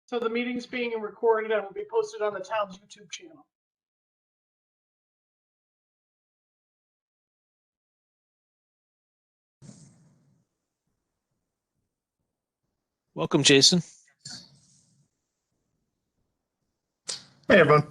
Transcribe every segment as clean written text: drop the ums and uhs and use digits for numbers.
So the meeting's being recorded and will be posted on the town's YouTube channel. Welcome, Jason. Hey, everyone.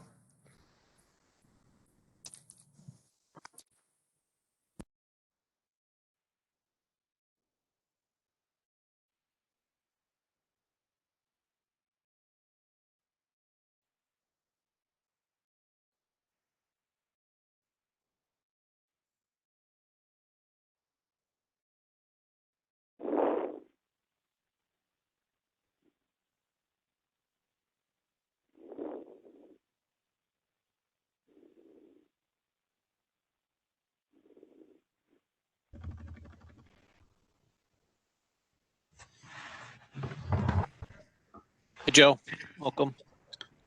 Hey, Joe. Welcome.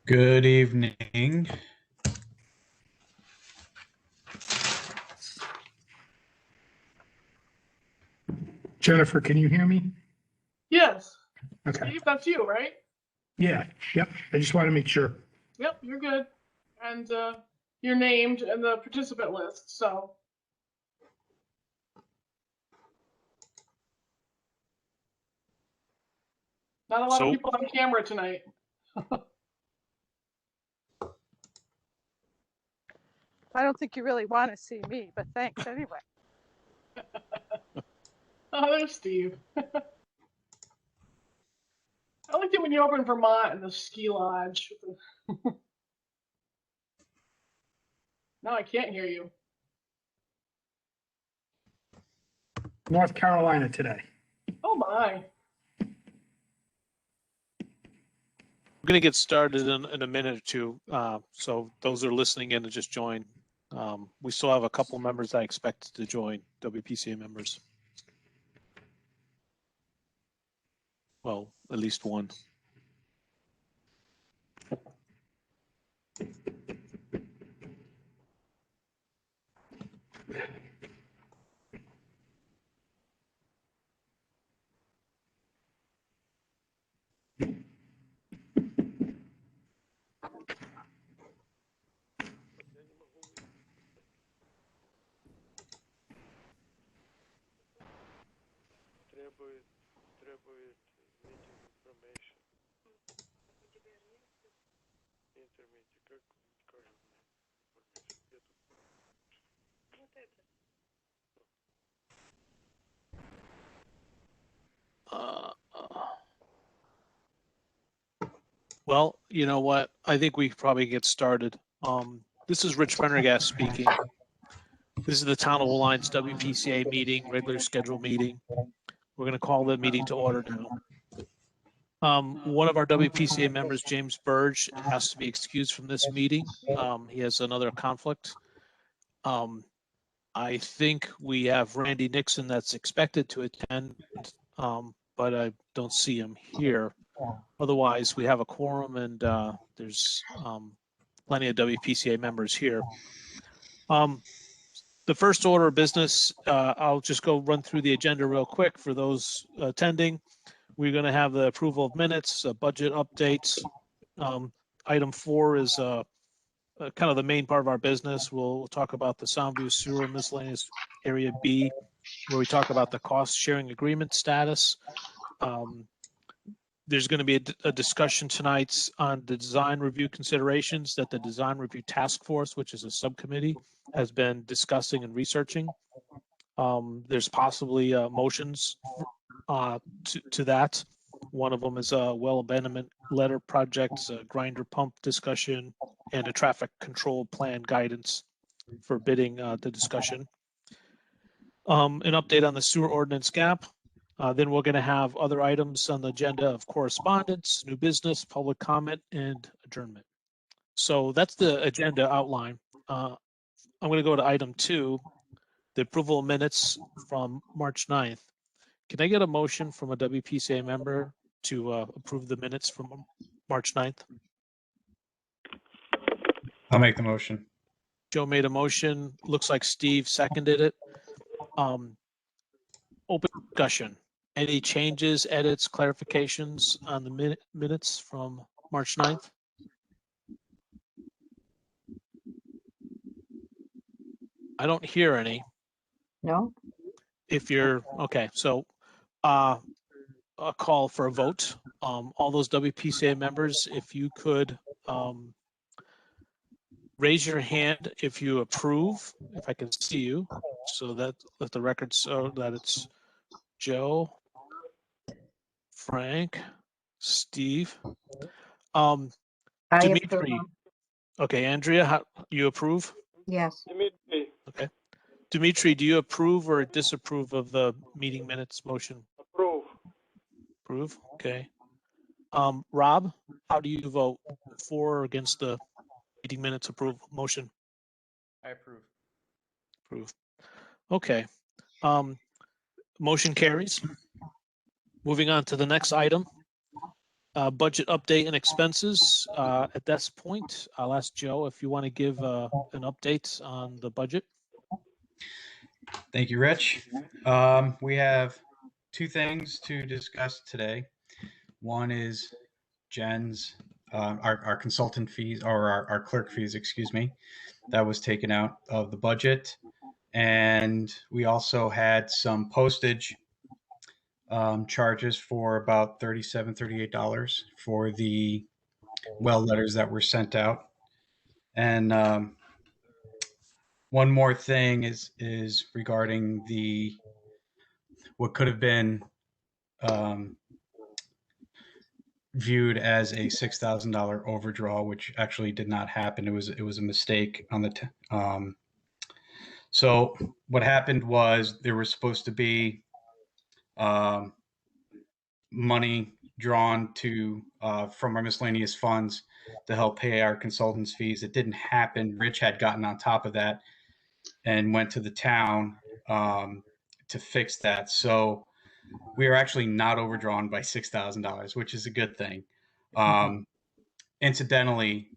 Good evening. Jennifer, can you hear me? Yes. Okay. Steve, that's you, right? Yeah. Yep. I just want to make sure. Yep, you're good. And you're named in the participant list, so. Not a lot of people on camera tonight. I don't think you really want to see me, but thanks anyway. Oh, there's Steve. I liked it when you opened Vermont in the ski lodge. No, I can't hear you. North Carolina today. Oh my. We're going to get started in a minute or two. So those are listening in to just join. We still have a couple members I expect to join, WPCA members. Well, at least one. Требует meeting information. Интермедиа, как скажем мне information? Вот это. Well, you know what? I think we probably get started. This is Rich Prendergast speaking. This is the Town of Alliance WPCA meeting, regular scheduled meeting. We're going to call the meeting to order now. One of our WPCA members, James Burge, has to be excused from this meeting. He has another conflict. I think we have Randy Nixon that's expected to attend, but I don't see him here. Otherwise, we have a quorum and there's plenty of WPCA members here. The first order of business, I'll just go run through the agenda real quick for those attending. We're going to have the approval of minutes, budget updates. Item 4 is kind of the main part of our business. We'll talk about the Soundview Sewer Miscellaneous Area B, where we talk about the cost sharing agreement status. There's going to be a discussion tonight on the design review considerations that the Design Review Task Force, which is a subcommittee, has been discussing and researching. There's possibly motions to that. One of them is a well abandonment letter project, a grinder pump discussion, and a traffic control plan guidance for bidding the discussion. An update on the Sewer Ordinance Gap. Then we're going to have other items on the agenda of correspondence, new business, public comment, and adjournment. So that's the agenda outline. I'm going to go to item 2, the approval of minutes from March 9th. Can I get a motion from a WPCA member to approve the minutes from March 9th? I'll make the motion. Joe made a motion. Looks like Steve seconded it. Open discussion. Any changes, edits, clarifications on the minutes from March 9th? I don't hear any. No? If you're, okay, so a call for a vote. All those WPCA members, if you could raise your hand if you approve, if I can see you, so that let the record show that it's Joe, Frank, Steve. I Dimitri, approve. okay, Andrea, how, you approve? Yes. Dimitri, Okay. Dimitri, do you approve or disapprove of the meeting minutes motion? approve. Approve, okay. Rob, how do you vote, for or against the meeting minutes approval motion? I approve. Approve. Okay. Motion carries. Moving on to the next item. Budget update and expenses. At this point, I'll ask Joe if you want to give an update on the budget. Thank you, Rich. We have two things to discuss today. One is Jen's, our consultant fees, or our clerk fees, excuse me, that was taken out of the budget. And we also had some postage charges for about $37, $38 for the well letters that were sent out. And one more thing is regarding the what could have been viewed as a $6,000 overdraw, which actually did not happen. It was a mistake on the. So what happened was there was supposed to be money drawn to from our miscellaneous funds to help pay our consultants' fees. It didn't happen. Rich had gotten on top of that and went to the town to fix that. So we are actually not overdrawn by $6,000, which is a good thing. Incidentally,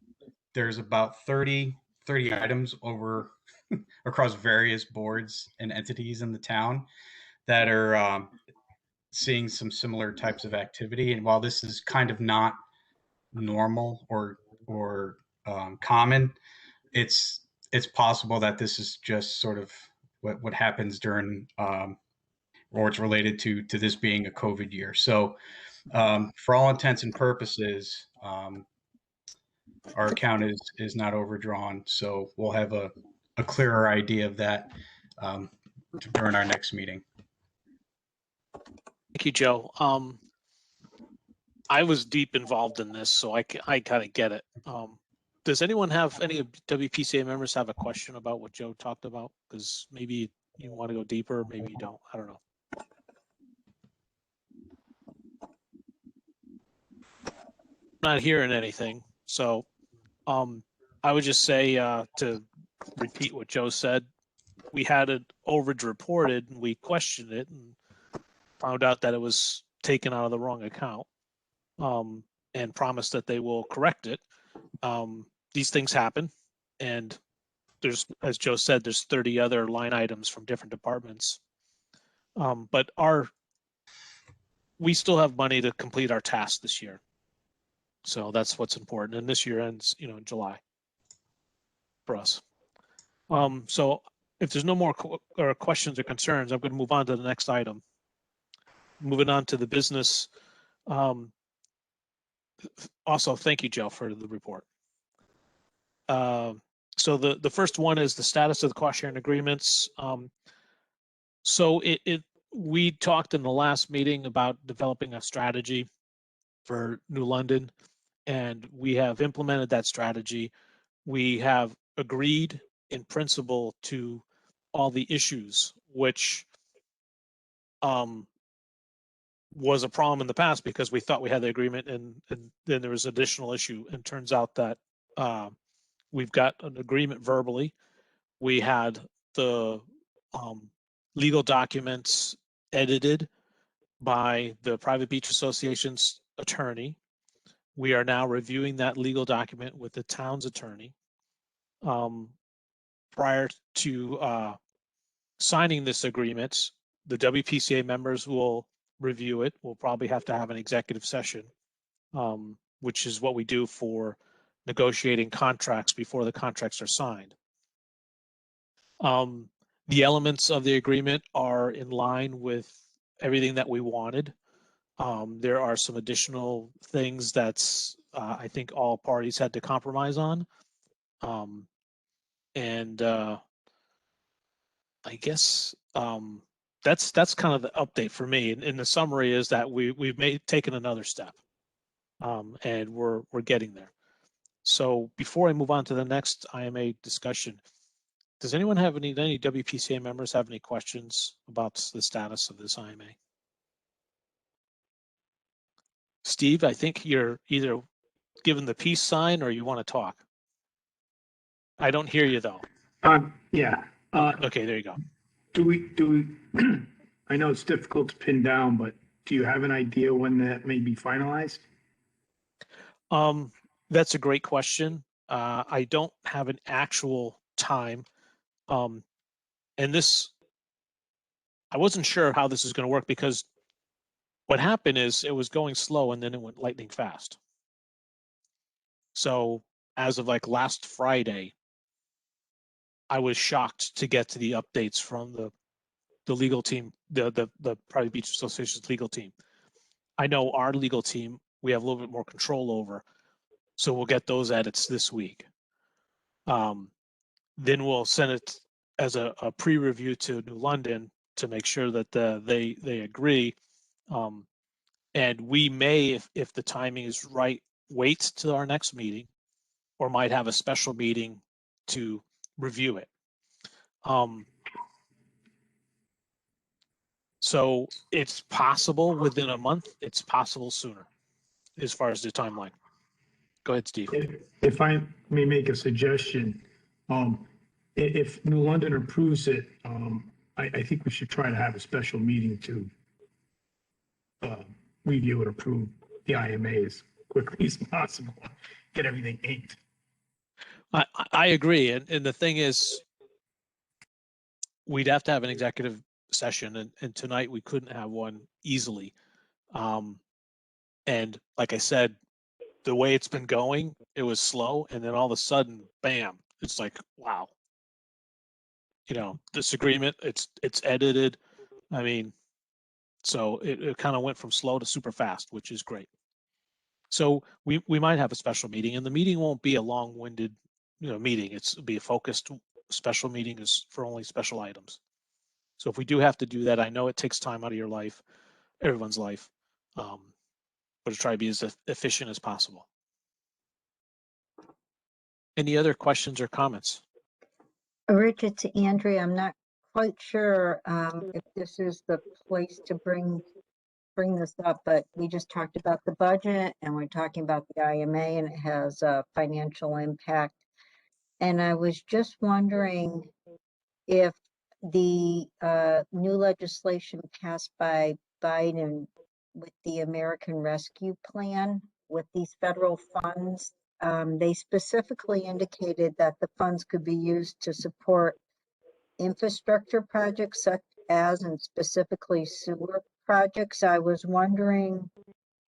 there's about 30 items over across various boards and entities in the town that are seeing some similar types of activity. And while this is kind of not normal or common, it's possible that this is just sort of what happens during or it's related to this being a COVID year. So for all intents and purposes, our account is not overdrawn. So we'll have a clearer idea of that during our next meeting. Thank you, Joe. I was deep involved in this, so I kind of get it. Does anyone have, any WPCA members have a question about what Joe talked about? Because maybe you want to go deeper, maybe you don't. I don't know. Not hearing anything. So I would just say to repeat what Joe said, we had it overage reported and we questioned it and found out that it was taken out of the wrong account and promised that they will correct it. These things happen, and there's, as Joe said, there's 30 other line items from different departments. But we still have money to complete our task this year. So that's what's important. And this year ends, in July for us. So if there's no more questions or concerns, I'm going to move on to the next item. Moving on to the business. Also, thank you, Joe, for the report. So the first one is the status of the cost sharing agreements. So we talked in the last meeting about developing a strategy for New London, and we have implemented that strategy. We have agreed in principle to all the issues, which was a problem in the past because we thought we had the agreement, and then there was an additional issue, and turns out that we've got an agreement verbally. We had the legal documents edited by the Private Beach Association's attorney. We are now reviewing that legal document with the town's attorney. Prior to signing this agreement, the WPCA members will review it, we'll probably have to have an executive session, which is what we do for negotiating contracts before the contracts are signed. The elements of the agreement are in line with everything that we wanted. There are some additional things that's I think all parties had to compromise on. I guess that's kind of the update for me. And the summary is that we've taken another step, and we're getting there. So before I move on to the next IMA discussion, does anyone have any WPCA members have any questions about the status of this IMA? Steve, I think you're either given the peace sign or you want to talk. I don't hear you though. Yeah. Okay, there you go. Do we, I know it's difficult to pin down, but do you have an idea when that may be finalized? That's a great question. I don't have an actual time. And this, I wasn't sure how this is going to work because what happened is it was going slow and then it went lightning fast. So as of like last Friday, I was shocked to get to the updates from the legal team, the Private Beach Association's legal team. I know our legal team, we have a little bit more control over, so we'll get those edits this week. Then we'll send it as a pre-review to New London to make sure that they agree. And we may, if the timing is right, wait till our next meeting, or might have a special meeting to review it. So it's possible within a month, it's possible sooner as far as the timeline. Go ahead, Steve. If I may make a suggestion, if New London approves it, I think we should try to have a special meeting to review and approve the IMA as quickly as possible, get everything inked. I agree. And the thing is, we'd have to have an executive session, and tonight we couldn't have one easily. And like I said, the way it's been going, it was slow, and then all of a sudden, bam, it's like, wow. You know, this agreement, it's edited. I mean, so it kind of went from slow to super fast, which is great. So we might have a special meeting, and the meeting won't be a long-winded, meeting. It'll be a focused special meeting is for only special items. So if we do have to do that, I know it takes time out of your life, everyone's life, but to try to be as efficient as possible. Any other questions or comments? Rich, it's Andrea. I'm not quite sure if this is the place to bring this up, but we just talked about the budget and we're talking about the IMA and it has a financial impact. And I was just wondering if the new legislation passed by Biden with the American Rescue Plan with these federal funds, they specifically indicated that the funds could be used to support infrastructure projects such as, and specifically sewer projects. I was wondering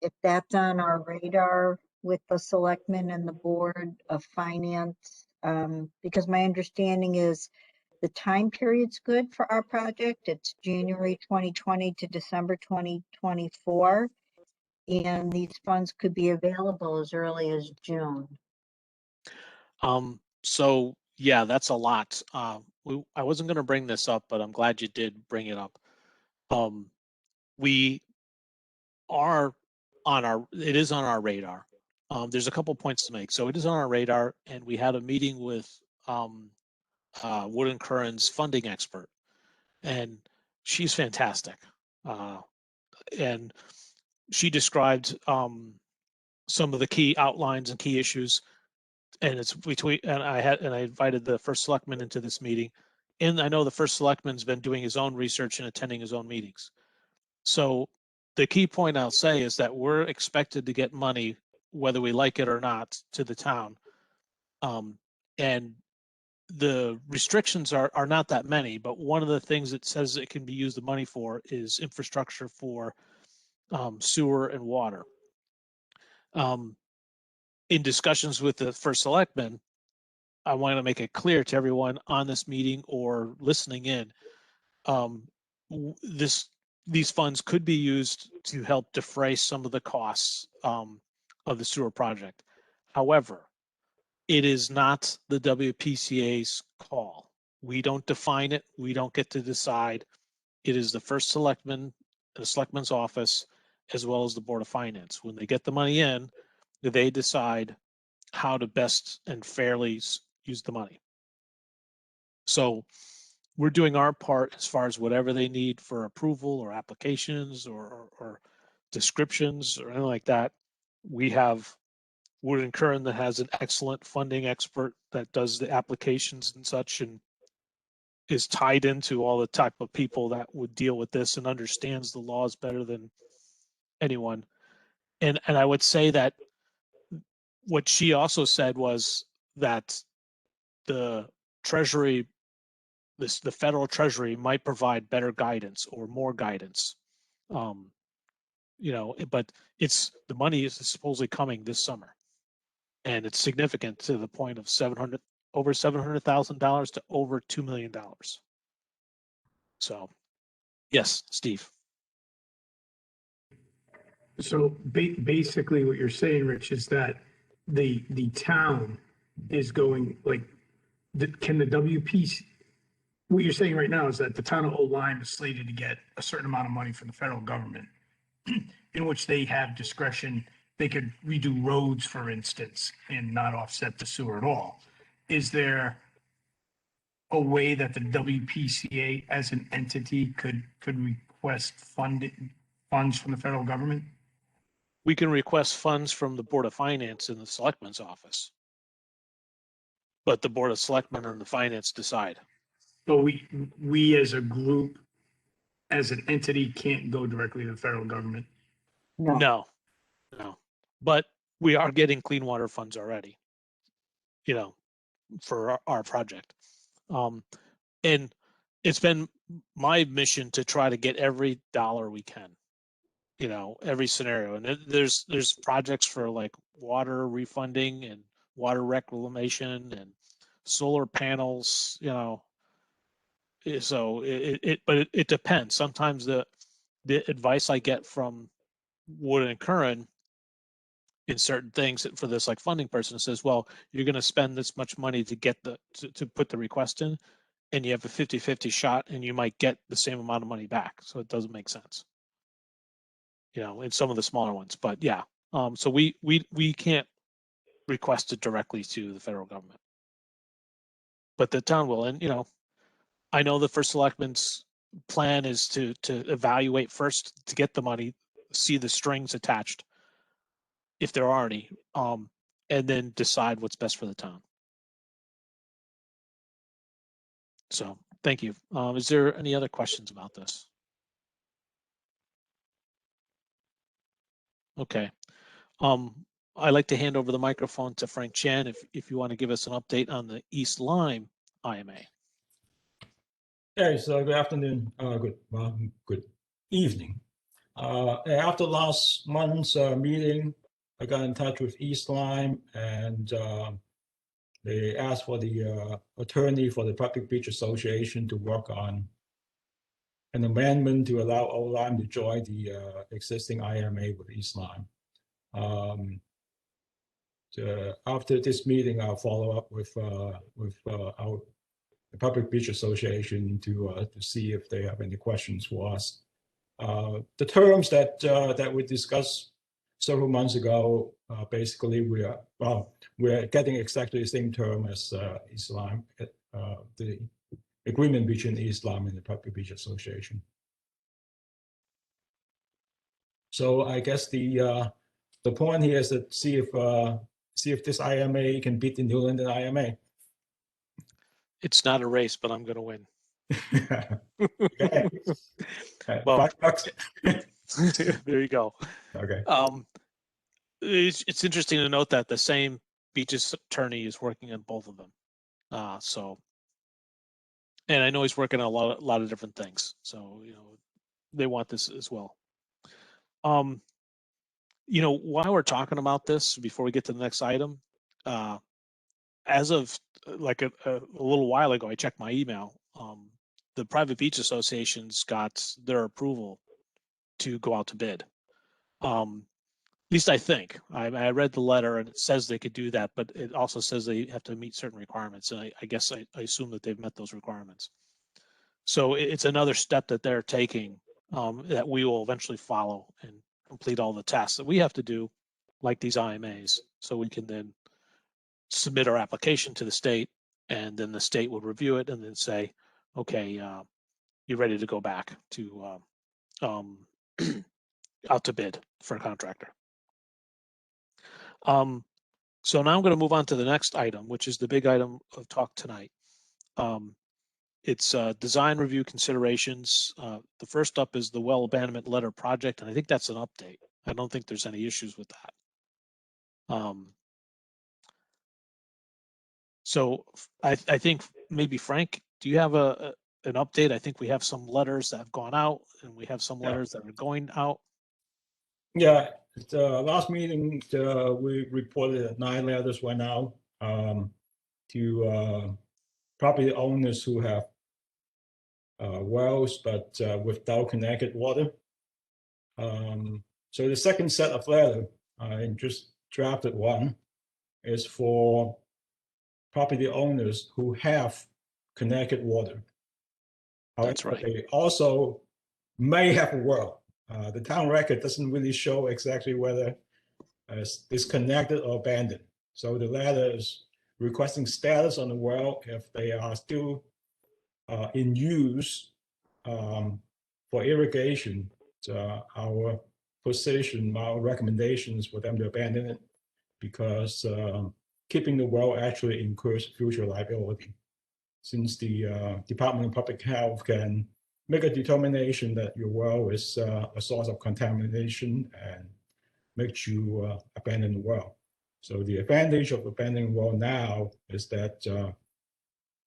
if that's on our radar with the selectmen and the board of finance, because my understanding is the time period's good for our project. It's January 2020 to December 2024. And these funds could be available as early as June. So yeah, that's a lot. I wasn't going to bring this up, but I'm glad you did bring it up. We are it is on our radar. There's a couple points to make. So it is on our radar, and we had a meeting with Wood and Curran's funding expert, and she's fantastic. And she described some of the key outlines and key issues. And it's between, and I invited the first selectman into this meeting, and I know the first selectman's been doing his own research and attending his own meetings. So the key point I'll say is that we're expected to get money, whether we like it or not, to the town. And the restrictions are not that many, but one of the things it says it can be used the money for is infrastructure for sewer and water. In discussions with the first selectman, I want to make it clear to everyone on this meeting or listening in, these funds could be used to help defray some of the costs of the sewer project. However, it is not the WPCA's call. We don't define it. We don't get to decide. It is the first selectman, the selectman's office, as well as the Board of Finance. When they get the money in, they decide how to best and fairly use the money. So we're doing our part as far as whatever they need for approval or applications or descriptions or anything like that. We have Wood & Curran that has an excellent funding expert that does the applications and such, and is tied into all the type of people that would deal with this and understands the laws better than anyone. And I would say that what she also said was that the Treasury, the federal Treasury might provide better guidance or more guidance. But the money is supposedly coming this summer, and it's significant to the point of over $700,000 to over $2 million. So, yes, Steve. So basically what you're saying, Rich, is that the town is going like, can the WPC, what you're saying right now is that the town of Old Lyme is slated to get a certain amount of money from the federal government in which they have discretion. They could redo roads, for instance, and not offset the sewer at all. Is there a way that the WPCA as an entity could request funds from the federal government? We can request funds from the Board of Finance in the Selectman's office, but the Board of Selectmen and the Finance decide. But we as a group, as an entity, can't go directly to the federal government. No. But we are getting clean water funds already, for our project. And it's been my mission to try to get every dollar we can, every scenario. And there's projects for like water refunding and water reclamation and solar panels, so it depends. Sometimes the advice I get from Wood & Curran in certain things for this like funding person says, well, you're going to spend this much money to get to put the request in, and you have a 50-50 shot and you might get the same amount of money back. So it doesn't make sense, in some of the smaller ones. But yeah, so we can't request it directly to the federal government, but the town will. And I know the first selectman's plan is to evaluate first, to get the money, see the strings attached, if there are any, and then decide what's best for the town. So thank you. Is there any other questions about this? Okay. I'd like to hand over the microphone to Frank Chan if you want to give us an update on the East Lyme IMA. Hey, so good afternoon, good evening. After last month's meeting, I got in touch with East Lyme, and they asked for the attorney for the Public Beach Association to work on an amendment to allow Old Lyme to join the existing IMA with East Lyme. After this meeting, I'll follow up with the Public Beach Association to see if they have any questions for us. The terms that we discussed several months ago, basically we're getting exactly the same term as East Lyme, the agreement between East Lyme and the Public Beach Association. So I guess the point here is to see if this IMA can beat the New London IMA. It's not a race, but I'm going to win. Okay. Well, $5. there you go. Okay. It's interesting to note that the same beaches attorney is working on both of them. And I know he's working on a lot of different things. So, they want this as well. You know, while we're talking about this, before we get to the next item, as of like a little while ago, I checked my email. The private beach associations got their approval to go out to bid. At least I think. I read the letter and it says they could do that, but it also says they have to meet certain requirements. And I guess I assume that they've met those requirements. So it's another step that they're taking that we will eventually follow and complete all the tasks that we have to do, like these IMAs, so we can then submit our application to the state, and then the state would review it and then say, okay, you're ready to go back to out to bid for a contractor. So now I'm going to move on to the next item, which is the big item of talk tonight. It's design review considerations. The first up is the well abandonment letter project, and I think that's an update. I don't think there's any issues with that. So I think maybe Frank, do you have an update? I think we have some letters that have gone out, and we have some letters that are going out. Yeah, the last meeting, we reported that 9 letters went out to property owners who have wells, but without connected water. So the second set of letter, I just drafted one, is for property owners who have connected water. That's However, right. they also may have a well. The town record doesn't really show exactly whether it's connected or abandoned. So the letter is requesting status on the well if they are still in use for irrigation. Our position, our recommendations for them to abandon it, because keeping the well actually incurs future liability, since the Department of Public Health can make a determination that your well is a source of contamination and makes you abandon the well. So the advantage of abandoning well now is that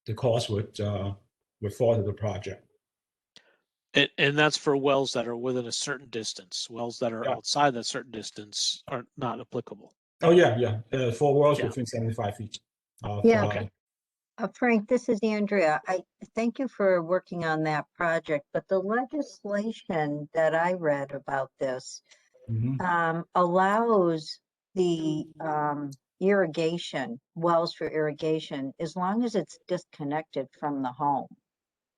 the cost would fall to the project. And that's for wells that are within a certain distance. Wells that are outside that certain distance are not applicable. Oh, yeah. For wells Yeah. within 75 feet. Yeah. Okay. Frank, this is Andrea. I thank you for working on that project, but the legislation that I read about this allows the irrigation, wells for irrigation, as long as it's disconnected from the home.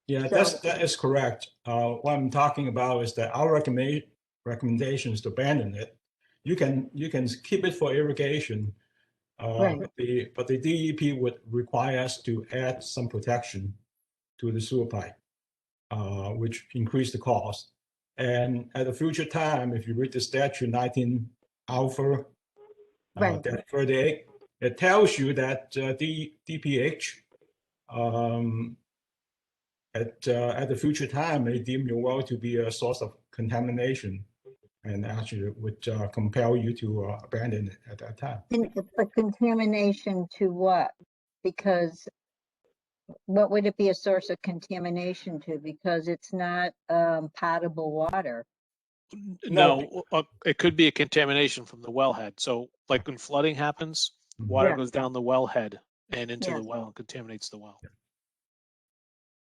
Yeah, So- that is correct. What I'm talking about is that our recommendation is to abandon it. You can keep it for irrigation, Right. but the DEP would require us to add some protection to the sewer pipe, which increase the cost. And at a future time, if you read the statute 19 Alpha Right. 38, it tells you that DPH at the future time may deem your well to be a source of contamination, and actually would compel you to abandon it at that time. But contamination to what? Because what would it be a source of contamination to? Because it's not potable water. No, it could be a contamination from the wellhead. So like when flooding happens, water Yeah. goes down the wellhead and into Yeah. the well and contaminates the well.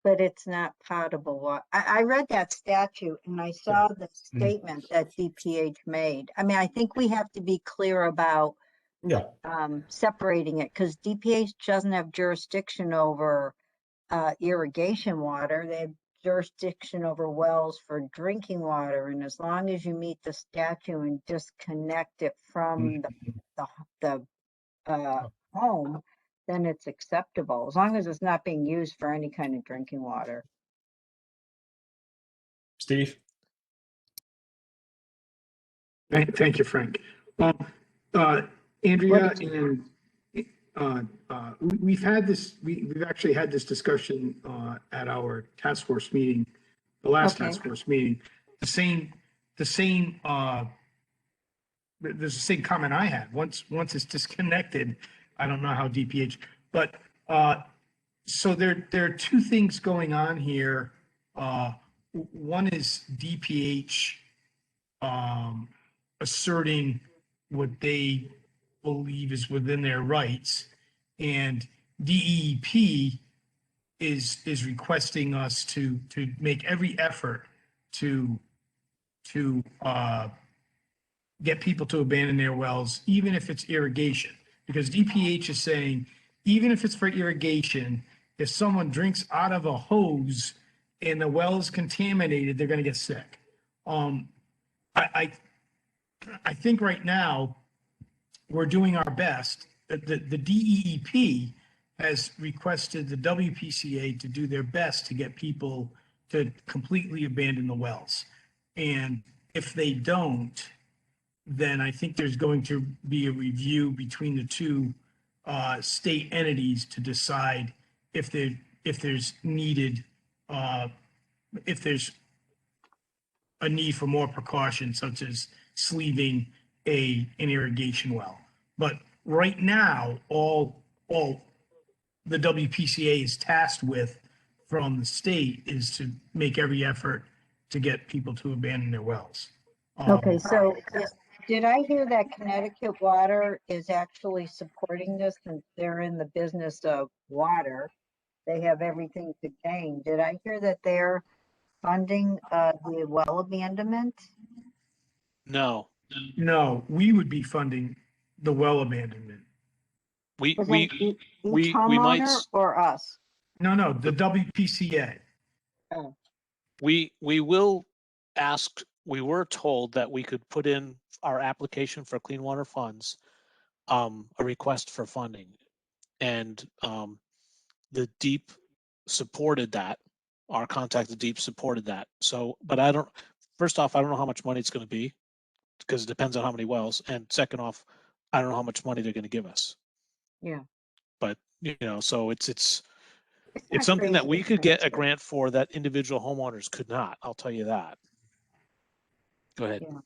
But it's not potable water. I read that statute and I saw the statement that DPH made. I mean, I think we have to be clear about separating it, because DPH doesn't have jurisdiction over irrigation water. They have jurisdiction over wells for drinking water. And as long as you meet the statute and disconnect it from the home, then it's acceptable, as long as it's not being used for any kind of drinking water. Steve? Thank you, Frank. Andrea, and we've had this, we've actually had this discussion at our task force meeting, the last task force meeting. There's the same comment I had. Once it's disconnected, I don't know how DPH, but so there are two things going on here. One is DPH asserting what they believe is within their rights. And DEP is requesting us to make every effort to get people to abandon their wells, even if it's irrigation. Because DPH is saying, even if it's for irrigation, if someone drinks out of a hose and the well is contaminated, they're going to get sick. I think right now we're doing our best. The DEP has requested the WPCA to do their best to get people to completely abandon the wells. And if they don't, then I think there's going to be a review between the two state entities to decide if there's needed, if there's a need for more precautions, such as sleeving an irrigation well. But right now, all the WPCA is tasked with from the state is to make every effort to get people to abandon their wells. Okay, so did I hear that Connecticut Water is actually supporting this since they're in the business of water? They have everything to gain. Did I hear that they're funding the well abandonment? No, No, we would be funding the well abandonment. we Is we it each we might homeowner or us? No, the WPCA. we will ask. We were told that we could put in our application for clean water funds, a request for funding, and the Deep supported that. Our contact at Deep supported that. So, but I don't. First off, I don't know how much money it's going to be because it depends on how many wells. And second off, I don't know how much money they're going to give us. Yeah. But so it's not something that crazy we could get a expensive. grant for that individual homeowners could not. I'll tell you that. Go ahead. Yeah.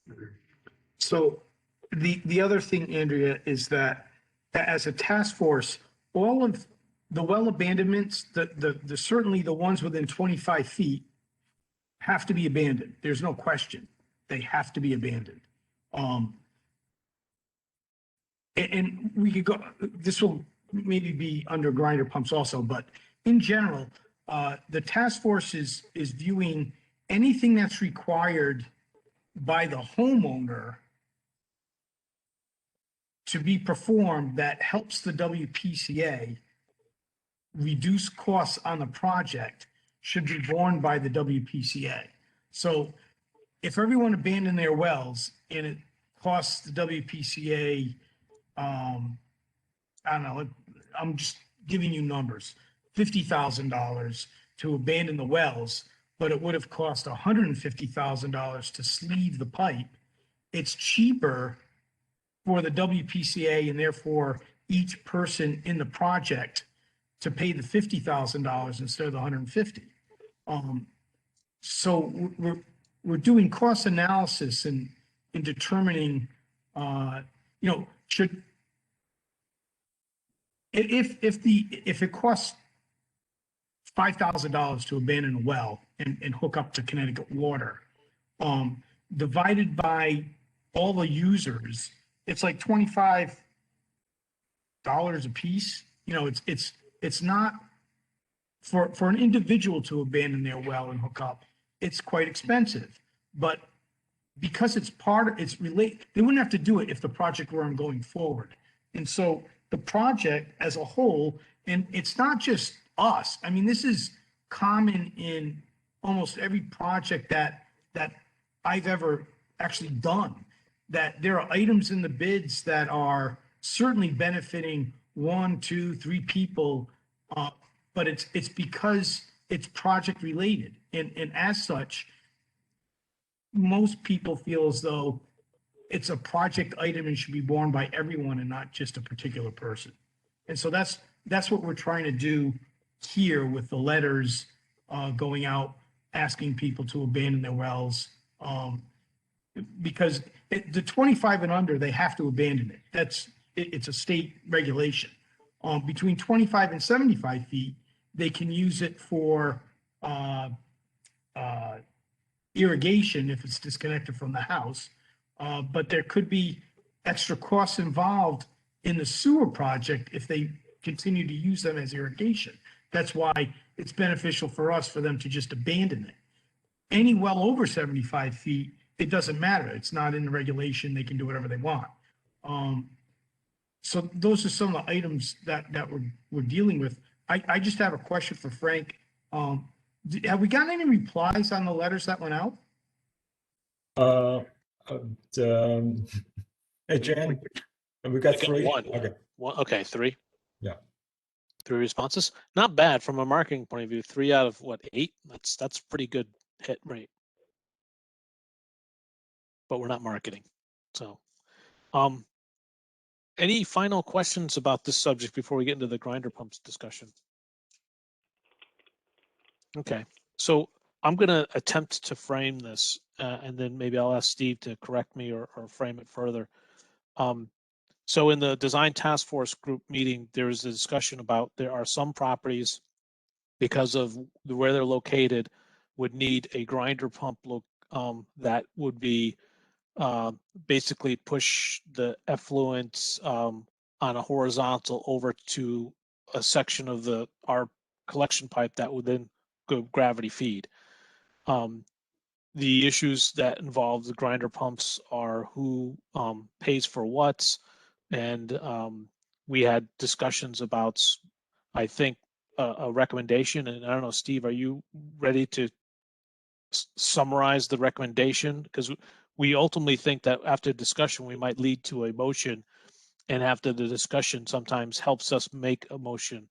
So the other thing, Andrea, is that as a task force, all of the well abandonments, the certainly the ones within 25 feet have to be abandoned. There's no question. They have to be abandoned. And we could go, this will maybe be under grinder pumps also, but in general, the task force is viewing anything that's required by the homeowner to be performed that helps the WPCA reduce costs on the project should be borne by the WPCA. So if everyone abandoned their wells and it costs the WPCA, I don't know, I'm just giving you numbers, $50,000 to abandon the wells, but it would have cost $150,000 to sleeve the pipe. It's cheaper for the WPCA and therefore each person in the project to pay the $50,000 instead of the $150,000. So we're doing cost analysis and in determining, should if it costs $5,000 to abandon a well and hook up to Connecticut Water, divided by all the users, it's like $25 a piece. It's not for an individual to abandon their well and hook up. It's quite expensive, but because it's related, they wouldn't have to do it if the project weren't going forward. And so the project as a whole, and it's not just us. I mean, this is common in almost every project that I've ever actually done, that there are items in the bids that are certainly benefiting 1, 2, 3 people, but it's because it's project related. And as such, most people feel as though it's a project item and should be borne by everyone and not just a particular person. And so that's what we're trying to do here with the letters going out, asking people to abandon their wells. Because the 25 and under, they have to abandon it. It's a state regulation. Between 25 and 75 feet, they can use it for irrigation if it's disconnected from the house. But there could be extra costs involved in the sewer project if they continue to use them as irrigation. That's why it's beneficial for us for them to just abandon it. Any well over 75 feet, it doesn't matter. It's not in the regulation. They can do whatever they want. So those are some of the items that we're dealing with. I just have a question for Frank. Have we gotten any replies on the letters that went out? Hey, Jan, we got I got 3. one. Okay. Okay, 3. Yeah. 3 responses. Not bad from a marketing point of view. 3 out of what, 8? That's pretty good hit rate. But we're not marketing. So, any final questions about this subject before we get into the grinder pumps discussion? Okay, so I'm going to attempt to frame this, and then maybe I'll ask Steve to correct me or frame it further. So in the design task force group meeting, there is a discussion about there are some properties, because of where they're located, would need a grinder pump that would be basically push the effluent on a horizontal over to a section of our collection pipe that would then go gravity feed. The issues that involve the grinder pumps are who pays for what, and we had discussions about, I think, a recommendation. And I don't know, Steve, are you ready to summarize the recommendation? Because we ultimately think that after discussion, we might lead to a motion, and after the discussion sometimes helps us make a motion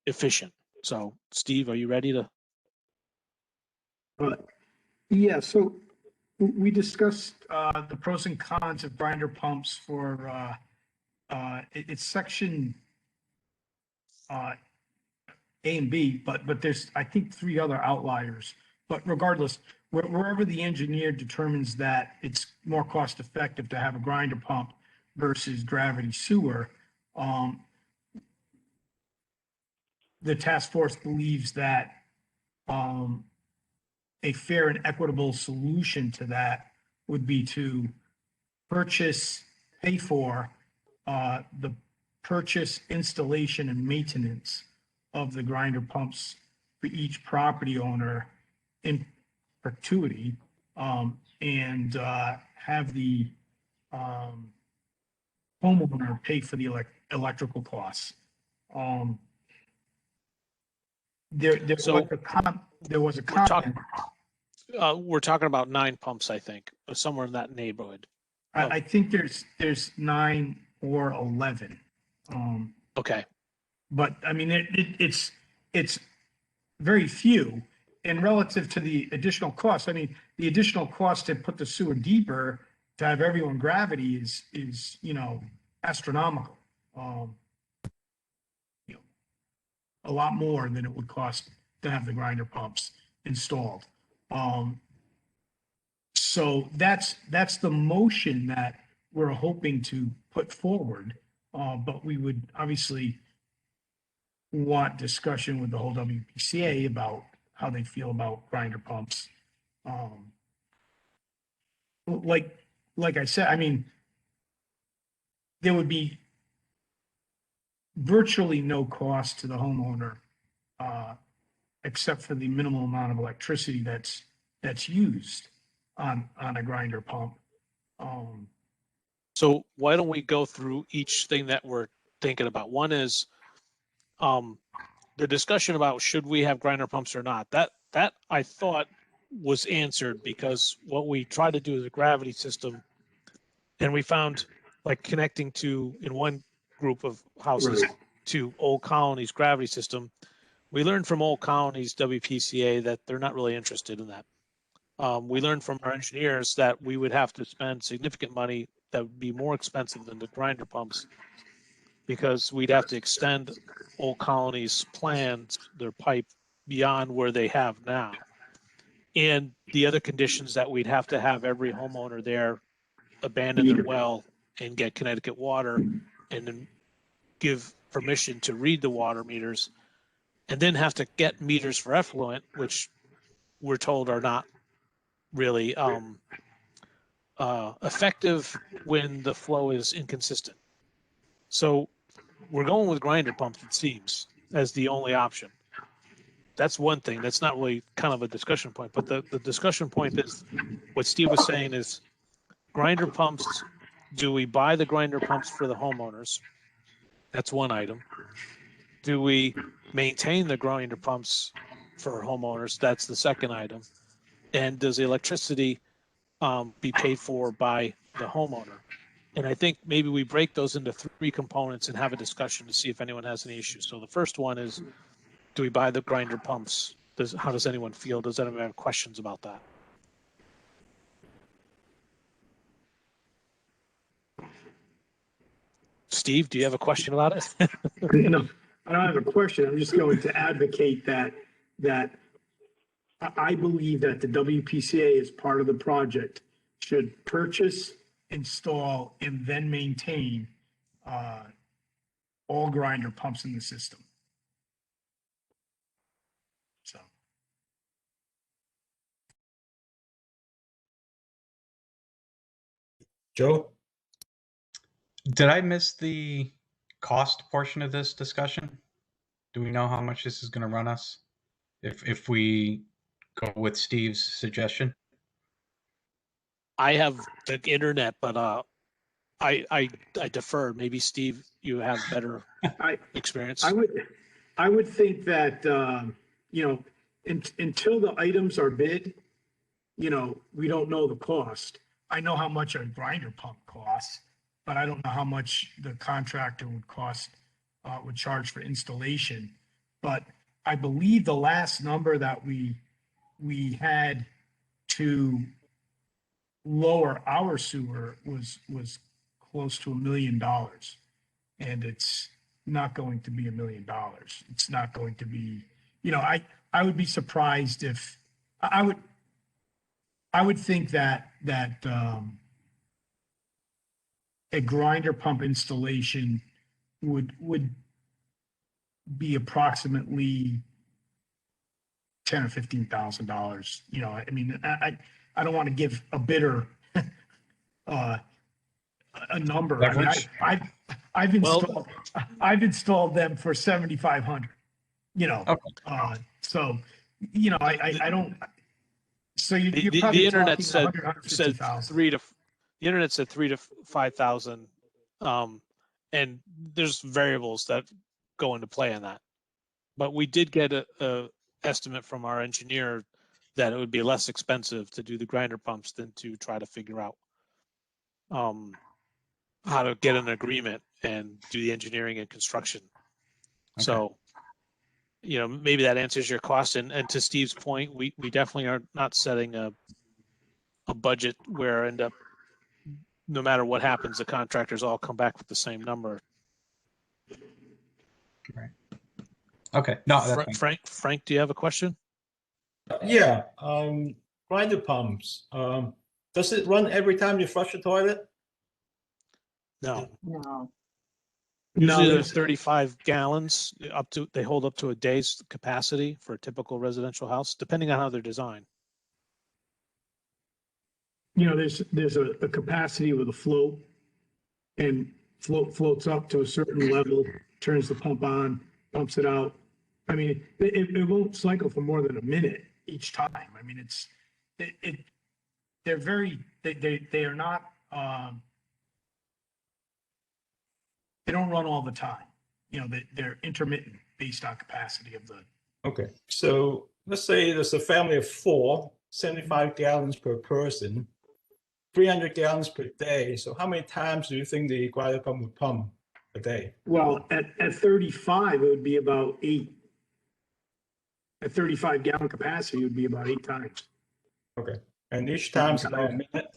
efficient. So, Steve, are you ready to? Yeah, so we discussed the pros and cons of grinder pumps for it's section A and B, but there's, I think, 3 other outliers. But regardless, wherever the engineer determines that it's more cost effective to have a grinder pump versus gravity sewer, the task force believes that a fair and equitable solution to that would be to pay for the purchase, installation, and maintenance of the grinder pumps for each property owner in perpetuity, and have the homeowner pay for the electrical costs. There was a comment. We're talking about 9 pumps, I think, or somewhere in that neighborhood. I think there's 9 or 11. Okay. But I mean, it's very few, and relative to the additional cost, I mean, the additional cost to put the sewer deeper to have everyone gravity is astronomical. A lot more than it would cost to have the grinder pumps installed. So that's the motion that we're hoping to put forward. But we would obviously want discussion with the whole WPCA about how they feel about grinder pumps. Like I said, I mean, there would be virtually no cost to the homeowner, except for the minimal amount of electricity that's used on a grinder pump. So why don't we go through each thing that we're thinking about? One is the discussion about should we have grinder pumps or not. That I thought was answered, because what we try to do is a gravity system, and we found, like, connecting to, in one group of houses, Right, to Old Colony's gravity system. We learned from Old Colony's WPCA that they're not really interested in that. We learned from our engineers that we would have to spend significant money that would be more expensive than the grinder pumps, because we'd have to extend Old Colony's plans, their pipe, beyond where they have now. And the other conditions that we'd have to have every homeowner there abandon their well and get Connecticut water, and then give permission to read the water meters, and then have to get meters for effluent, which we're told are not really effective when the flow is inconsistent. So we're going with grinder pumps, it seems, as the only option. That's one thing. That's not really kind of a discussion point, but the discussion point is what Steve was saying is grinder pumps. Do we buy the grinder pumps for the homeowners? That's one item. Do we maintain the grinder pumps for homeowners? That's the second item. And does the electricity be paid for by the homeowner? And I think maybe we break those into three components and have a discussion to see if anyone has any issues. So the first one is, do we buy the grinder pumps? How does anyone feel? Does anyone have questions about that? Steve, do you have a question about it? No, I don't have a question. I'm just going to advocate that I believe that the WPCA as part of the project should purchase, install, and then maintain all grinder pumps in the system. So. Joe? Did I miss the cost portion of this discussion? Do we know how much this is going to run us if we go with Steve's suggestion? I have the internet, but I defer. Maybe Steve, you have better experience. I would think that until the items are bid, we don't know the cost. I know how much a grinder pump costs, but I don't know how much the contractor would charge for installation. But I believe the last number that we had to lower our sewer was close to $1 million, and it's not going to be $1 million. It's not going to be, I would be surprised if I would think that a grinder pump installation would be approximately $10,000 or $15,000. I mean, I don't want to give a bidder a number. I mean, I've installed them for $7,500. Okay. So I don't. So you're probably the internet talking said 150,000. The internet said 3,000 to 5,000, and there's variables that go into play in that. But we did get a estimate from our engineer that it would be less expensive to do the grinder pumps than to try to figure out how to get an agreement and do the engineering and construction. Okay. So, maybe that answers your cost. And to Steve's point, we definitely are not setting a budget where no matter what happens, the contractors all come back with the same number. Right. Okay. No, Frank, do you have a question? Yeah. Grinder pumps. Does it run every time you flush the toilet? No. No. Usually there's 35 gallons they hold up to a day's capacity for a typical residential house, depending on how they're designed. There's a capacity with a float, and floats up to a certain level, turns the pump on, pumps it out. I mean, it won't cycle for more than a minute each time. I mean, they are not, they don't run all the time. They're intermittent based on capacity of the. Okay. So let's say there's a family of 4, 75 gallons per person, 300 gallons per day. So how many times do you think the grinder pump would pump a day? Well, at 35, it would be about 8. At 35 gallon capacity, it would be about 8 times. Okay. And each time's about a minute?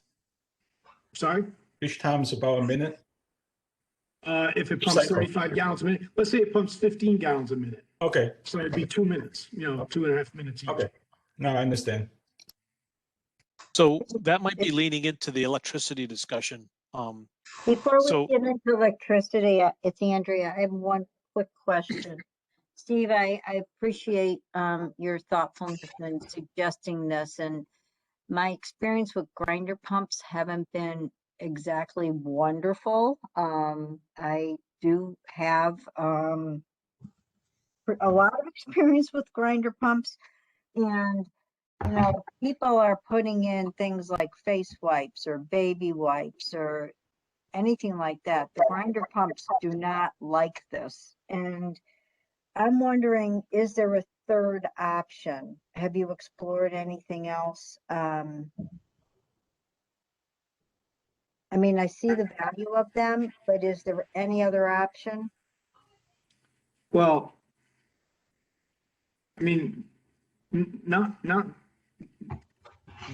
Sorry? Each time's about a minute? If it pumps 35 gallons a minute, let's say it pumps 15 gallons a minute. Okay. So it'd be 2 minutes, 2.5 minutes each. Okay. Now I understand. So that might be leaning into the electricity discussion. Before we get into electricity, it's Andrea. I have one quick question. Steve, I appreciate your thoughtfulness in suggesting this, and my experience with grinder pumps haven't been exactly wonderful. I do have a lot of experience with grinder pumps, and you know, people are putting in things like face wipes or baby wipes or anything like that. The grinder pumps do not like this. And I'm wondering, is there a third option? Have you explored anything else? I mean, I see the value of them, but is there any other option? Well, I mean, not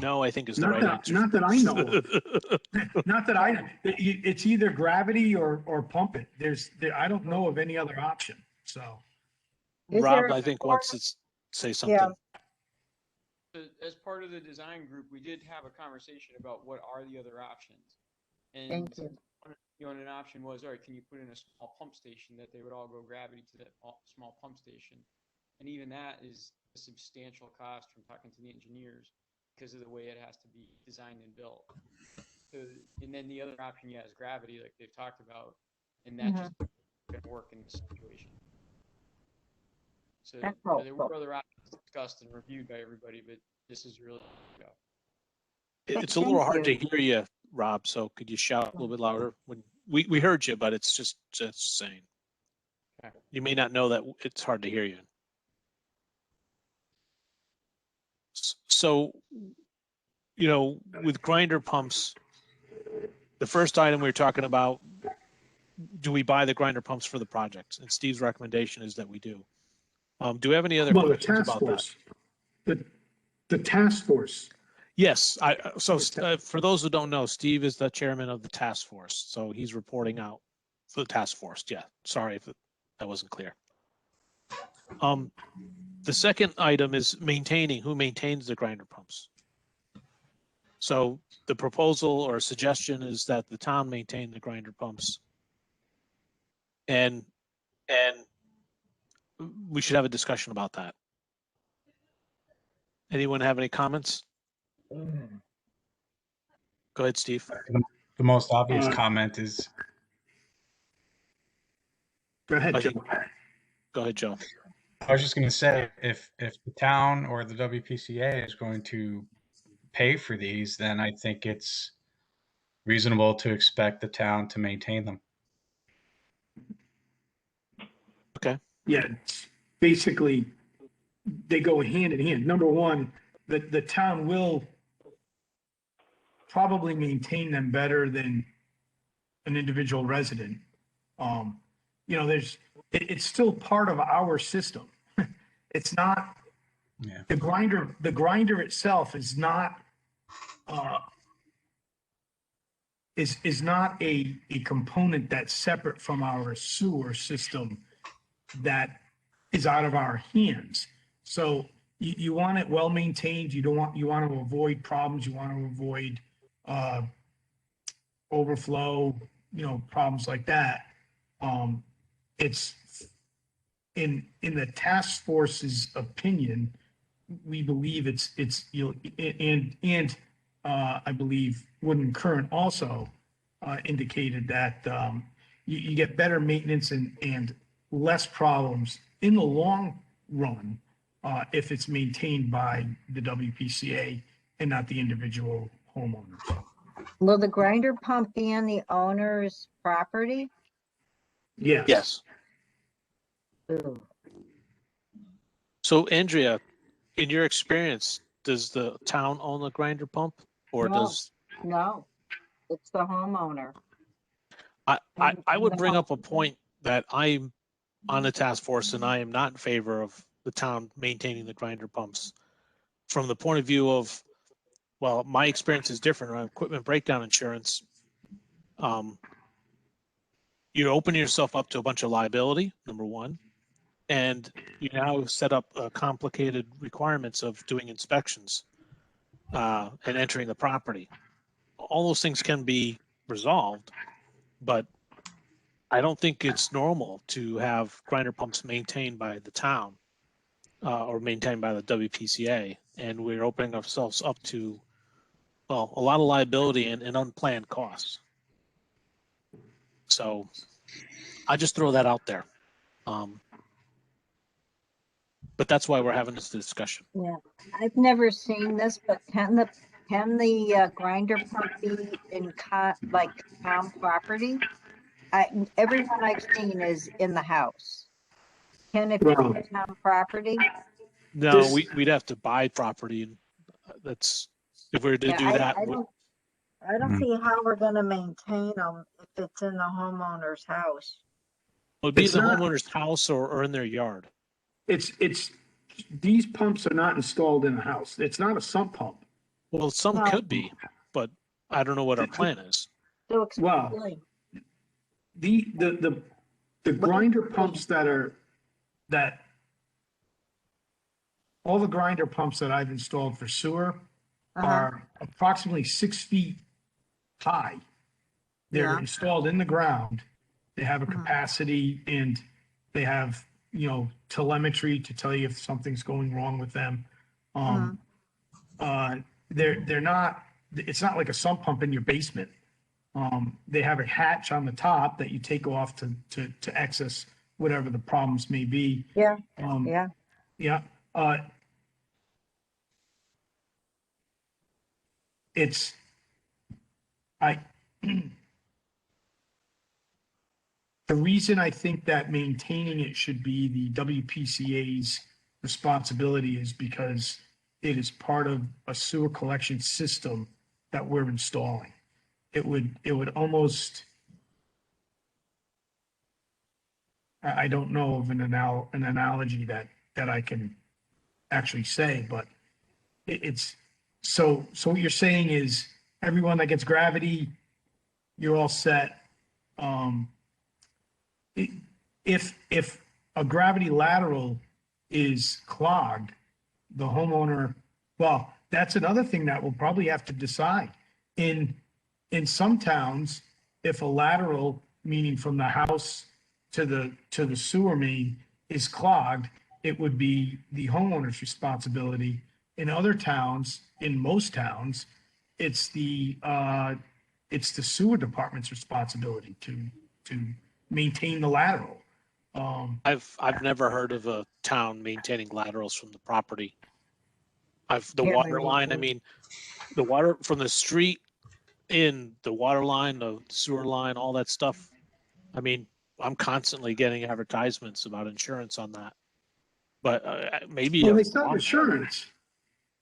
No, I think is the not right that answer. not that I know of. Not that it's either gravity or pump it. I don't know of any other option. So Is Rob, there a I think fourth- wants to say Yeah, something. As part of the design group, we did have a conversation about what are the other options. And thank you. an option was, all right, can you put in a small pump station that they would all go gravity to that small pump station? And even that is a substantial cost from talking to the engineers because of the way it has to be designed and built. So, and then the other option, is gravity, like they've talked about, and that just going to work in this situation. So That's there were helpful. other options discussed and reviewed by everybody, but this is really go. It's a little Thank hard to you. hear you, Rob. So could you shout a little bit louder? When we heard you, but it's just saying. Okay. You may not know that it's hard to hear you. So, you know, with grinder pumps, the first item we were talking about, do we buy the grinder pumps for the projects? And Steve's recommendation is that we do. Do we have any other well, the questions task about that? force, the task force. Yes. For those who don't know, Steve is the chairman of the task force. So he's reporting out for the task force. Yeah. Sorry if that wasn't clear. The second item is maintaining. Who maintains the grinder pumps? So the proposal or suggestion is that the town maintain the grinder pumps. And we should have a discussion about that. Anyone have any comments? Go ahead, Steve. The most obvious Uh, comment is Go ahead, I Joe. think- Go ahead, Joe. I was just going to say, if the town or the WPCA is going to pay for these, then I think it's reasonable to expect the town to maintain them. Okay. Yeah, it's basically, they go hand in hand. Number one, the town will probably maintain them better than an individual resident. You know, it's still part of our system. It's not, Yeah. the grinder itself is not, is not a component that's separate from our sewer system that is out of our hands. So you want it well maintained. You want to avoid problems. You want to avoid overflow, you know, problems like that. It's in the task force's opinion, we believe it's and I believe Wood & Current also indicated that you get better maintenance and less problems in the long run if it's maintained by the WPCA and not the individual homeowners. Will the grinder pump be on the owner's property? Yes. Yes. Ooh. So Andrea, in your experience, does the town own the grinder pump or No. does No, it's the homeowner. I would bring up a point that I'm on the task force and I am not in favor of the town maintaining the grinder pumps from the point of view of, well, my experience is different around equipment breakdown insurance. You open yourself up to a bunch of liability, number one, and you now set up complicated requirements of doing inspections and entering the property. All those things can be resolved, but I don't think it's normal to have grinder pumps maintained by the town or maintained by the WPCA. And we're opening ourselves up to, well, a lot of liability and unplanned costs. So I just throw that out there. But that's why we're having this discussion. Yeah, I've never seen this, but can the grinder pump be in like town property? Everyone I've seen is in the house. Can it be Well, town property? No, This- we'd have to buy property, and that's, if we were to Yeah, do that. I don't see how we're gonna maintain them if it's in the homeowner's house. It would be in It's the not- homeowner's house or in their yard. It's, these pumps are not installed in the house. It's not a sump pump. Well, some No. could be, but I don't know what our plan is. So Wow. explain. The grinder pumps all the grinder pumps that I've installed for sewer are approximately 6 feet high. They're Yeah. installed in the ground. They have a capacity and they have, telemetry to tell you if something's going wrong with them. They're not, it's not like a sump pump in your basement. They have a hatch on the top that you take off to access whatever the problems may be. Yeah, Yeah. yeah. The reason I think that maintaining it should be the WPCA's responsibility is because it is part of a sewer collection system that we're installing. It would almost, I don't know of an analogy that I can actually say, but it's, so what you're saying is everyone that gets gravity, you're all set. If a gravity lateral is clogged, the homeowner, well, that's another thing that we'll probably have to decide. In some towns, if a lateral, meaning from the house to the sewer main, is clogged, it would be the homeowner's responsibility. In other towns, in most towns, it's the sewer department's responsibility to maintain the lateral. I've never heard of a town maintaining laterals from the property. The Yeah, water maybe. line, I mean, the water from the street in, the water line, the sewer line, all that stuff. I mean, I'm constantly getting advertisements about insurance on that. But maybe. Well, they sell insurance.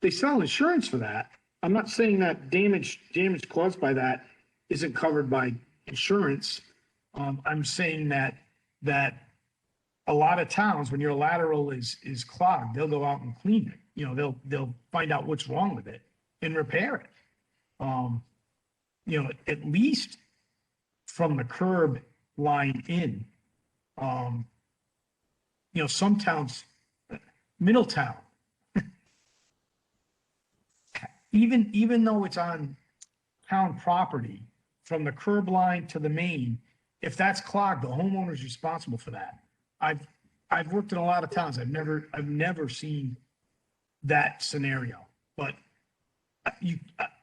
They sell insurance for that. I'm not saying that damage caused by that isn't covered by insurance. I'm saying that a lot of towns, when your lateral is clogged, they'll go out and clean it. They'll find out what's wrong with it and repair it. At least from the curb line in. Some towns, Middletown, even though it's on town property, from the curb line to the main, if that's clogged, the homeowner's responsible for that. I've worked in a lot of towns. I've never seen that scenario, but you,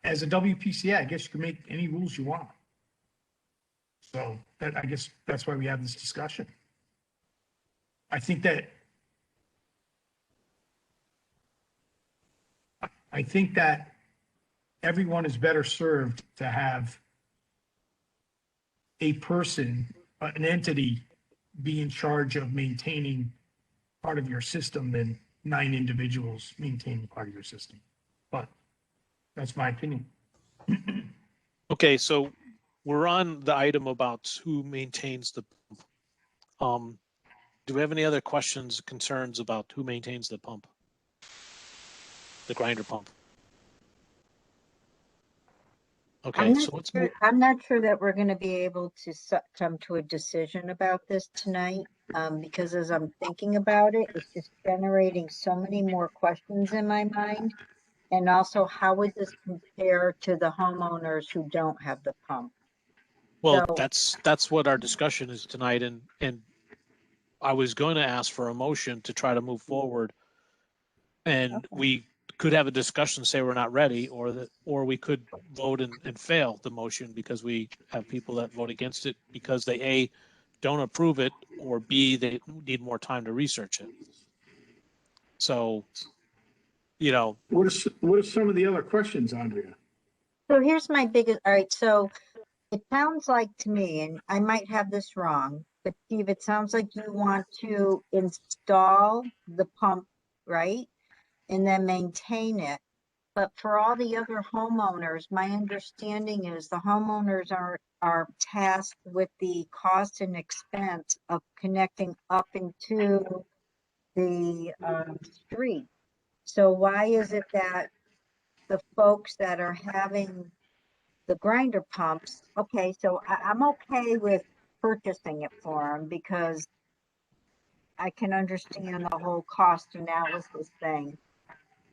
as a WPCA, I guess you can make any rules you want. So I guess that's why we have this discussion. I think that everyone is better served to have a person, an entity, be in charge of maintaining part of your system than 9 individuals maintaining part of your system. But that's my opinion. Okay, so we're on the item about who maintains the pump. Do we have any other questions, concerns about who maintains the pump? The grinder pump? Okay, so let's move. I'm not sure that we're gonna be able to come to a decision about this tonight, because as I'm thinking about it, it's just generating so many more questions in my mind. And also, how would this compare to the homeowners who don't have the pump? Well, So- that's what our discussion is tonight, and I was going to ask for a motion to try to move forward. And Okay. we could have a discussion, say we're not ready, or we could vote and fail the motion because we have people that vote against it because they A, don't approve it, or B, they need more time to research it. So, you know, What are some of the other questions, Andrea? So here's my biggest, all right, so it sounds like to me, and I might have this wrong, but Steve, it sounds like you want to install the pump, right? And then maintain it. But for all the other homeowners, my understanding is the homeowners are tasked with the cost and expense of connecting up into the street. So why is it that the folks that are having the grinder pumps, okay, so I'm okay with purchasing it for them because I can understand the whole cost analysis thing.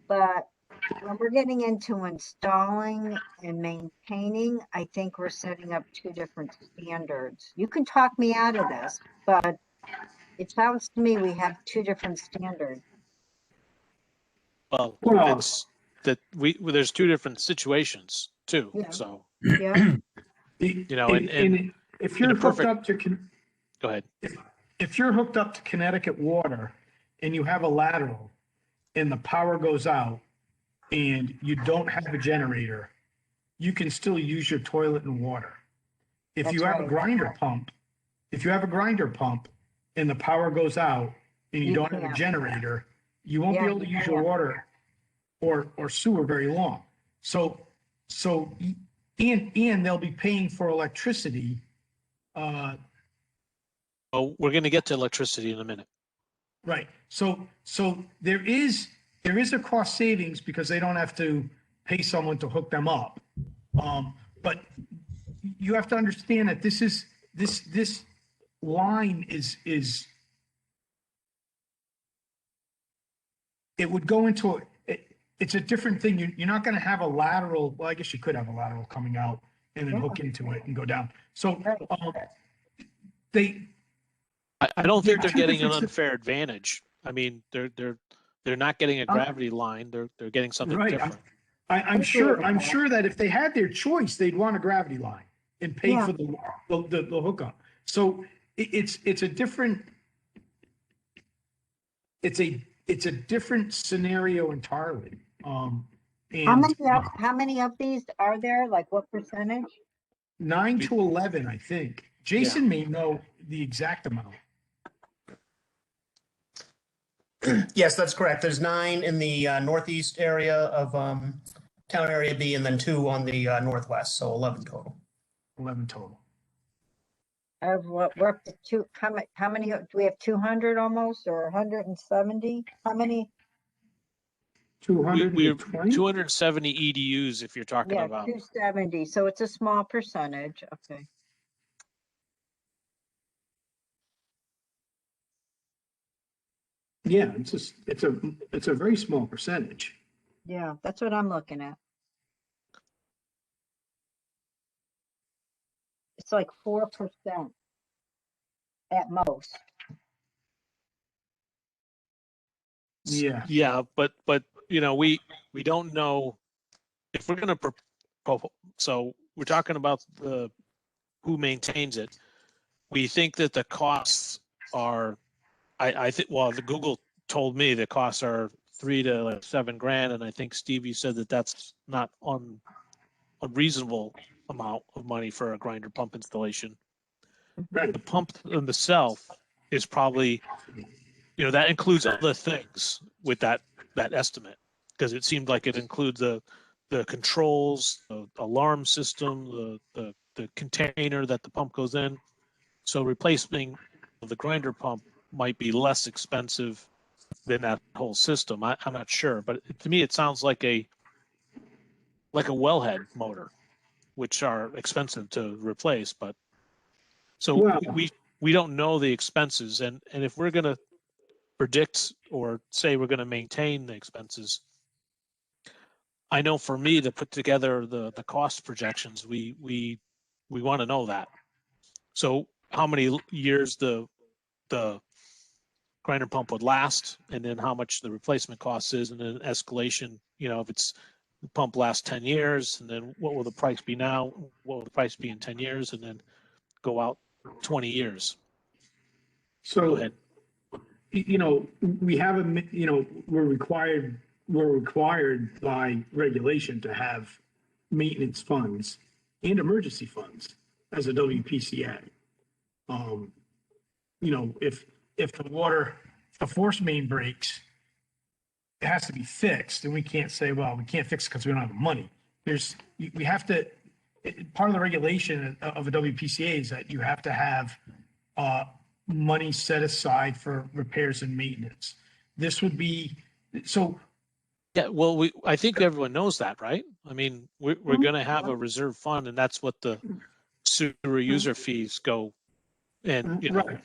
But when we're getting into installing and maintaining, I think we're setting up two different standards. You can talk me out of this, but it sounds to me we have two different standards. well, Well- it's that there's two different situations too. Yeah. So, Yeah, you know, and if you're in a hooked perfect- up to, go ahead. if you're hooked up to Connecticut water and you have a lateral and the power goes out and you don't have a generator, you can still use your toilet and water. If you That's have a right. grinder pump, and the power goes out and you You don't have a can't. generator, you won't be Yeah, able to you use your can't. water or sewer very long. So, and they'll be paying for electricity. Oh, we're going to get to electricity in a minute. Right. So there is a cost savings because they don't have to pay someone to hook them up. But you have to understand that this line is it would go into it's a different thing. You're not going to have a lateral. Well, I guess you could have a lateral coming out and then hook into it and go down. So they. I don't think They're they're two getting an different unfair advantage. I mean, they're not getting a gravity line. They're getting something Right. different. I'm sure that if they had their choice, they'd want a gravity line and pay Yeah. for the hookup. So it's a different it's a different scenario entirely. How And many of these are there? Like what percentage? 9 to 11, I think. Jason may know the exact amount. Yes, that's correct. There's 9 in the northeast area of town area B, and then 2 on the northwest, so 11 total. 11 total. Of what, we're up to two, how many, do we have 200 almost or 170? How many? We're 220? 270 EDUs if you're talking Yeah, about. 270. So it's a small percentage. Okay. Yeah, it's a very small percentage. Yeah, that's what I'm looking at. It's like 4% at most. Yeah. Yeah, but you know, we don't know if we're going to so we're talking about the who maintains it. We think that the costs are I think well the Google told me the costs are $3 to like $7,000, and I think Stevie said that that's not a reasonable amount of money for a grinder pump installation. Right. The pump itself is probably, you know, that includes other things with that estimate, because it seemed like it includes the controls, the alarm system, the container that the pump goes in. So replacing the grinder pump might be less expensive than that whole system. I'm not sure, but to me it sounds like a wellhead motor, which are expensive to replace. But so Well- we don't know the expenses, and if we're going to predict or say we're going to maintain the expenses, I know for me to put together the cost projections, we We want to know that. So how many years the grinder pump would last, and then how much the replacement cost is, and then escalation, if it's the pump lasts 10 years, and then what will the price be now? What will the price be in 10 years? And then go out 20 years. Go So, ahead. we have we're required by regulation to have maintenance funds and emergency funds as a WPCA. If the force main breaks, it has to be fixed, and we can't say, well, we can't fix it because we don't have the money. We have to, part of the regulation of a WPCA is that you have to have money set aside for repairs and maintenance. This would be, so. Yeah, well, I think everyone knows that, right? I mean, we're going to have a reserve fund, and that's what the sewer user fees go. And, Right.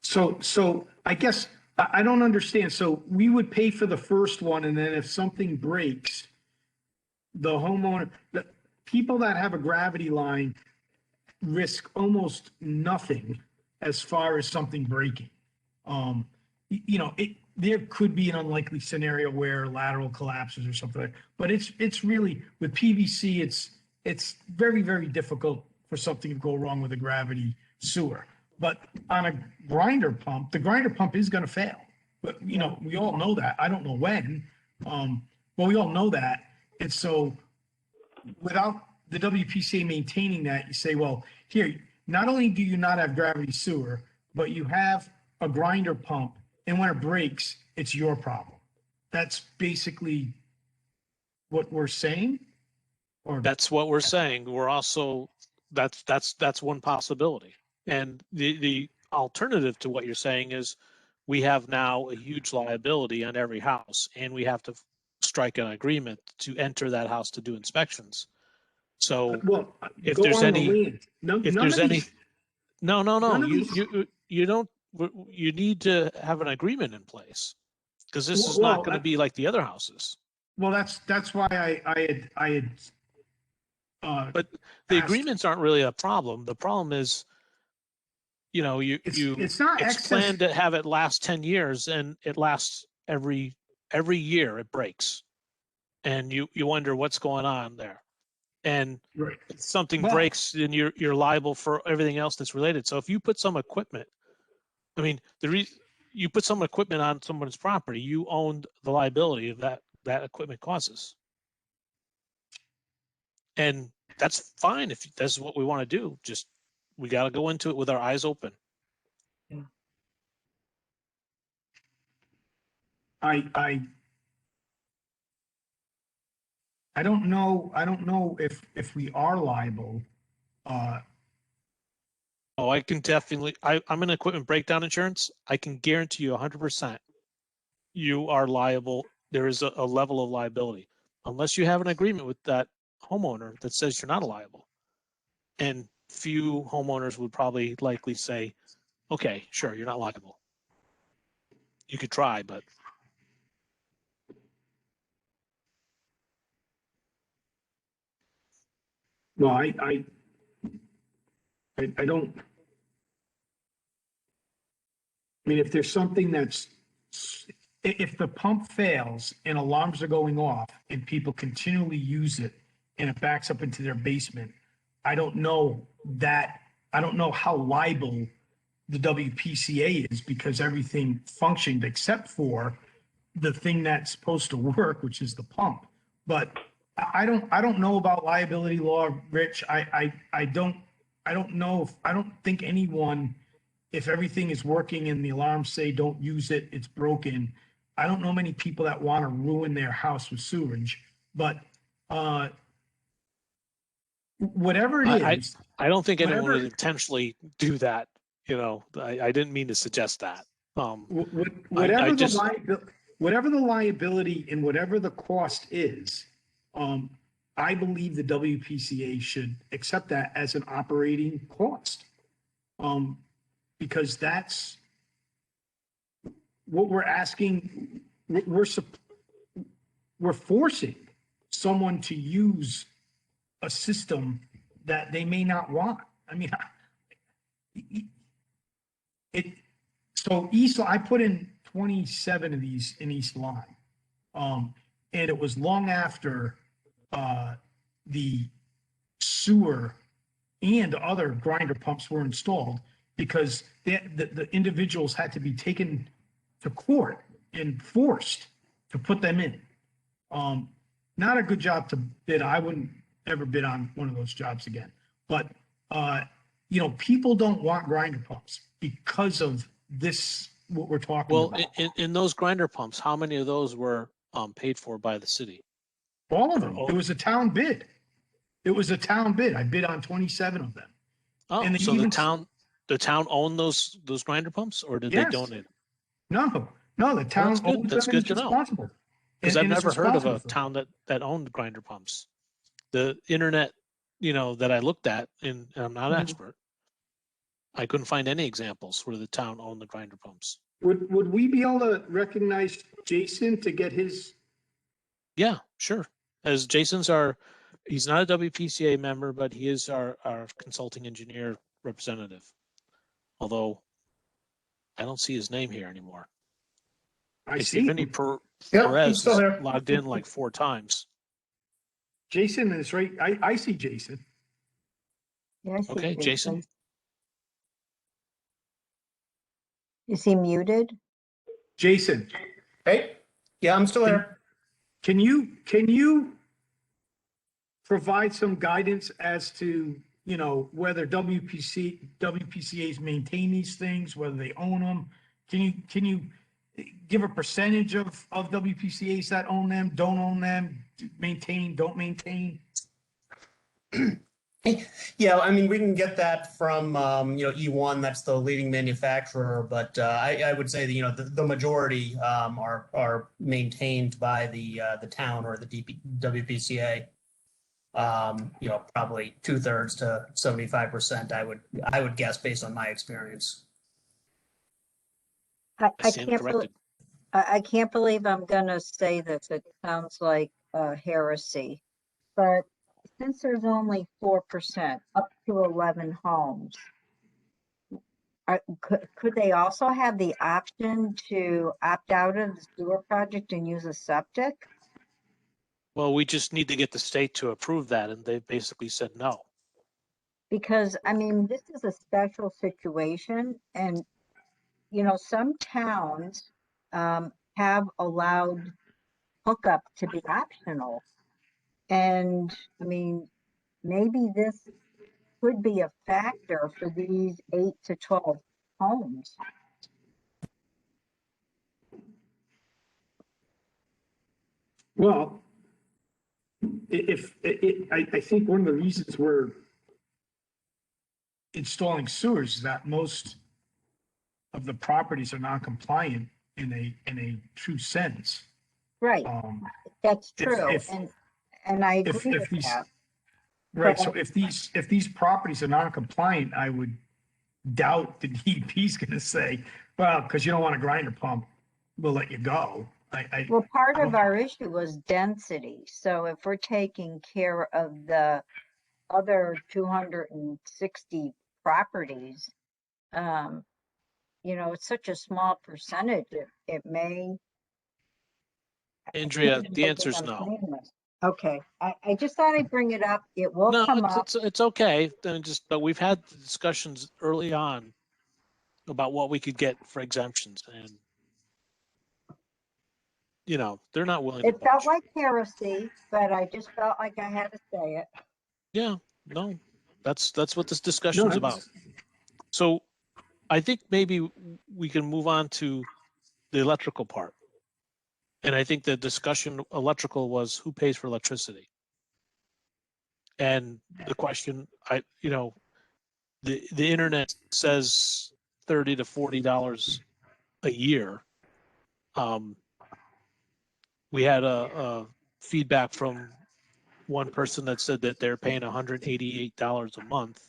So I guess I don't understand. So we would pay for the first one, and then if something breaks, the homeowner, the people that have a gravity line risk almost nothing as far as something breaking. There could be an unlikely scenario where lateral collapses or something, but it's really, with PVC, it's very, very difficult for something to go wrong with a gravity sewer. But on a grinder pump, the grinder pump is going to fail. But, we all know that. I don't know when, but we all know that. And so without the WPCA maintaining that, you say, well, here, not only do you not have gravity sewer, but you have a grinder pump, and when it breaks, it's your problem. That's basically what we're saying? Or that's what we're saying. We're also, that's one possibility. And the alternative to what you're saying is we have now a huge liability on every house, and we have to strike an agreement to enter that house to do inspections. So well, if go there's on any, the land. if there's any, no, none of you these- you need to have an agreement in place, because this is Well, not going to be like the other houses. Well, that's why I had. But the asked- agreements aren't really a problem. The problem is, It's not it's excess. planned to have it last 10 years, and it lasts every year it breaks. And you wonder what's going on there. And Right. if something Well- breaks, then you're liable for everything else that's related. So if you put some equipment, I mean, you put some equipment on someone's property, you own the liability of that equipment causes. And that's fine if that's what we want to do. Just, we got to go into it with our eyes open. I don't know if we are liable. Oh, I can definitely, I'm in equipment breakdown insurance. I can guarantee you 100% you are liable. There is a level of liability, unless you have an agreement with that homeowner that says you're not liable. And few homeowners would probably likely say, okay, sure, you're not liable. You could try, but. No, I don't. I mean, if there's something if the pump fails and alarms are going off and people continually use it and it backs up into their basement, I don't know how liable the WPCA is, because everything functioned except for the thing that's supposed to work, which is the pump. But I don't know about liability law, Rich. I don't know. I don't think anyone, if everything is working and the alarms say don't use it, it's broken. I don't know many people that want to ruin their house with sewage, but whatever it is. I don't think anyone whatever- would intentionally do that. I didn't mean to suggest that. Whatever the liability and whatever the cost is, I believe the WPCA should accept that as an operating cost. Because that's what we're asking. We're forcing someone to use a system that they may not want. I mean, so I put in 27 of these in East Lyme. And it was long after, the sewer and other grinder pumps were installed because the individuals had to be taken to court and forced to put them in. Not a good job to bid. I wouldn't ever bid on one of those jobs again. But, people don't want grinder pumps because of this, what we're talking Well, about. in those grinder pumps, how many of those were paid for by the city? All of them. It was a town bid. It was a town bid. I bid on 27 of them. Oh, And they so the even- town owned those grinder pumps, or did they Yes. donate? No, the town that's good. owns That's them good and to is know. responsible. Because I've And is never heard of a responsible for town that owned grinder pumps. The internet, that I looked at, and I'm not an Mhm. expert, I couldn't find any examples where the town owned the grinder pumps. it. Would we be able to recognize Jason to get his? Yeah, sure. As he's not a WPCA member, but he is our consulting engineer representative. Although I don't see his name here anymore. I see see. Vinny him. Perez he's still is there. logged in like 4 times. Jason is right. I see Jason. Yeah, I see Okay, Jason. Is he muted? Jason, Hey, yeah, I'm still here. can you provide some guidance as to, whether WPCA's maintain these things, whether they own them? Can you give a percentage of WPCA's that own them, don't own them, maintain, don't maintain? Yeah, I mean, we can get that from, E1, that's the leading manufacturer, but I would say that, the majority are maintained by the town or the WPCA. Probably 2/3 to 75%, I would guess based on my experience. I I stand can't, corrected. I can't believe I'm gonna say this. It sounds like heresy. But since there's only 4%, up to 11 homes, could they also have the option to opt out of the sewer project and use a septic? Well, we just need to get the state to approve that, and they basically said no. Because, I mean, this is a special situation and, some towns have allowed hookup to be optional. And, I mean, maybe this could be a factor for these 8 to 12 homes. Well, I think one of the reasons we're installing sewers is that most of the properties are non-compliant in a true sense. Right, that's if- true. if- And I if agree with these- that. Right, so if these properties are non-compliant, I would doubt the DEP is gonna say, well, because you don't want a grinder pump, we'll let you go. Well, part of our issue was density. So if we're taking care of the other 260 properties, it's such a small percentage, it may. Andrea, the answer is no. Okay, I just thought I'd bring it up. It will No, come up. it's okay. But we've had discussions early on about what we could get for exemptions, and they're not willing to It felt budge. like heresy, but I just felt like I had to say it. Yeah, no, that's what this discussion is about. that's- So I think maybe we can move on to the electrical part. And I think the discussion electrical was who pays for electricity. And the question, the internet says $30 to $40 a year. We had a feedback from one person that said that they're paying $188 a month,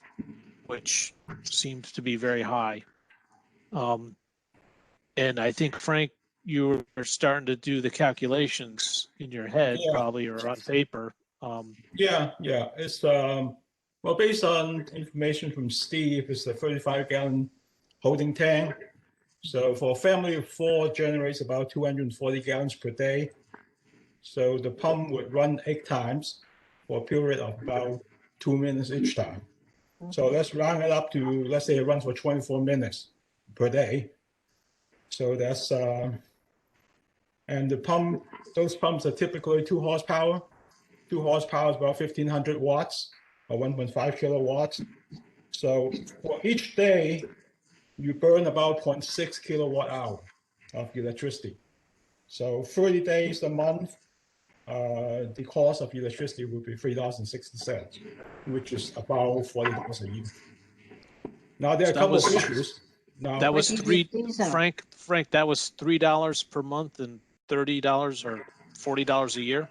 which seems to be very high. And I think, Frank, you were starting to do the calculations in your head, Yeah. probably, or on paper. Yeah, it's Well, based on information from Steve, it's a 35-gallon holding tank. So for a family of 4, generates about 240 gallons per day. So the pump would run 8 times for a period of about 2 minutes each time. So let's round it up to, let's say it runs for 24 minutes per day. So that's, and the pump, those pumps are typically 2 horsepower. 2 horsepower is about 1,500 watts or 1.5 kilowatts. So for each day, you burn about 0.6 kilowatt hour of electricity. So 30 days a month, the cost of electricity would be $3.60, which is about $40 a year. Now there are a couple of issues. Now, That was But three, seasonal. Frank, that was $3 per month and $30 or $40 a year?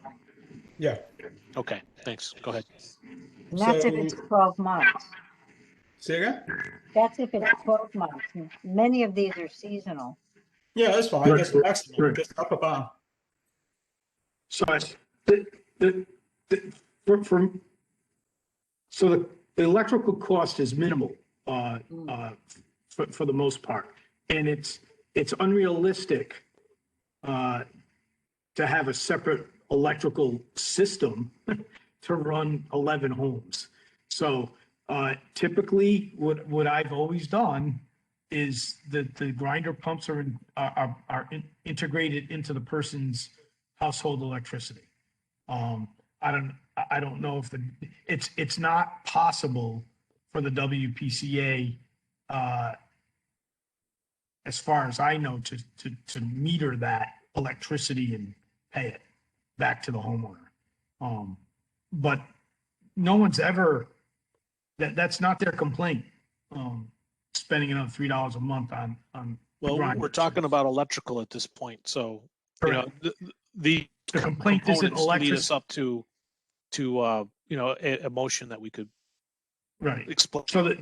yeah. Okay, thanks. Go ahead. And that's if So- it's 12 months. Say again? That's if it's 12 months. Many of these are seasonal. Yeah, that's fine. That's the Right, maximum. right. Just up about. So it's, so the electrical cost is minimal, for the most part. And it's unrealistic, to have a separate electrical system to run 11 homes. So, typically what I've always done is the grinder pumps are integrated into the person's household electricity. I don't know if it's not possible for the WPCA, as far as I know, to meter that electricity and pay it back to the homeowner. But no one's ever, that's not their complaint. Spending another $3 a month on. Well, grinders. we're talking about electrical at this point, so, you know, Correct. the The complaint isn't components lead electric, us up to, you know, a motion that we could right? explain. So that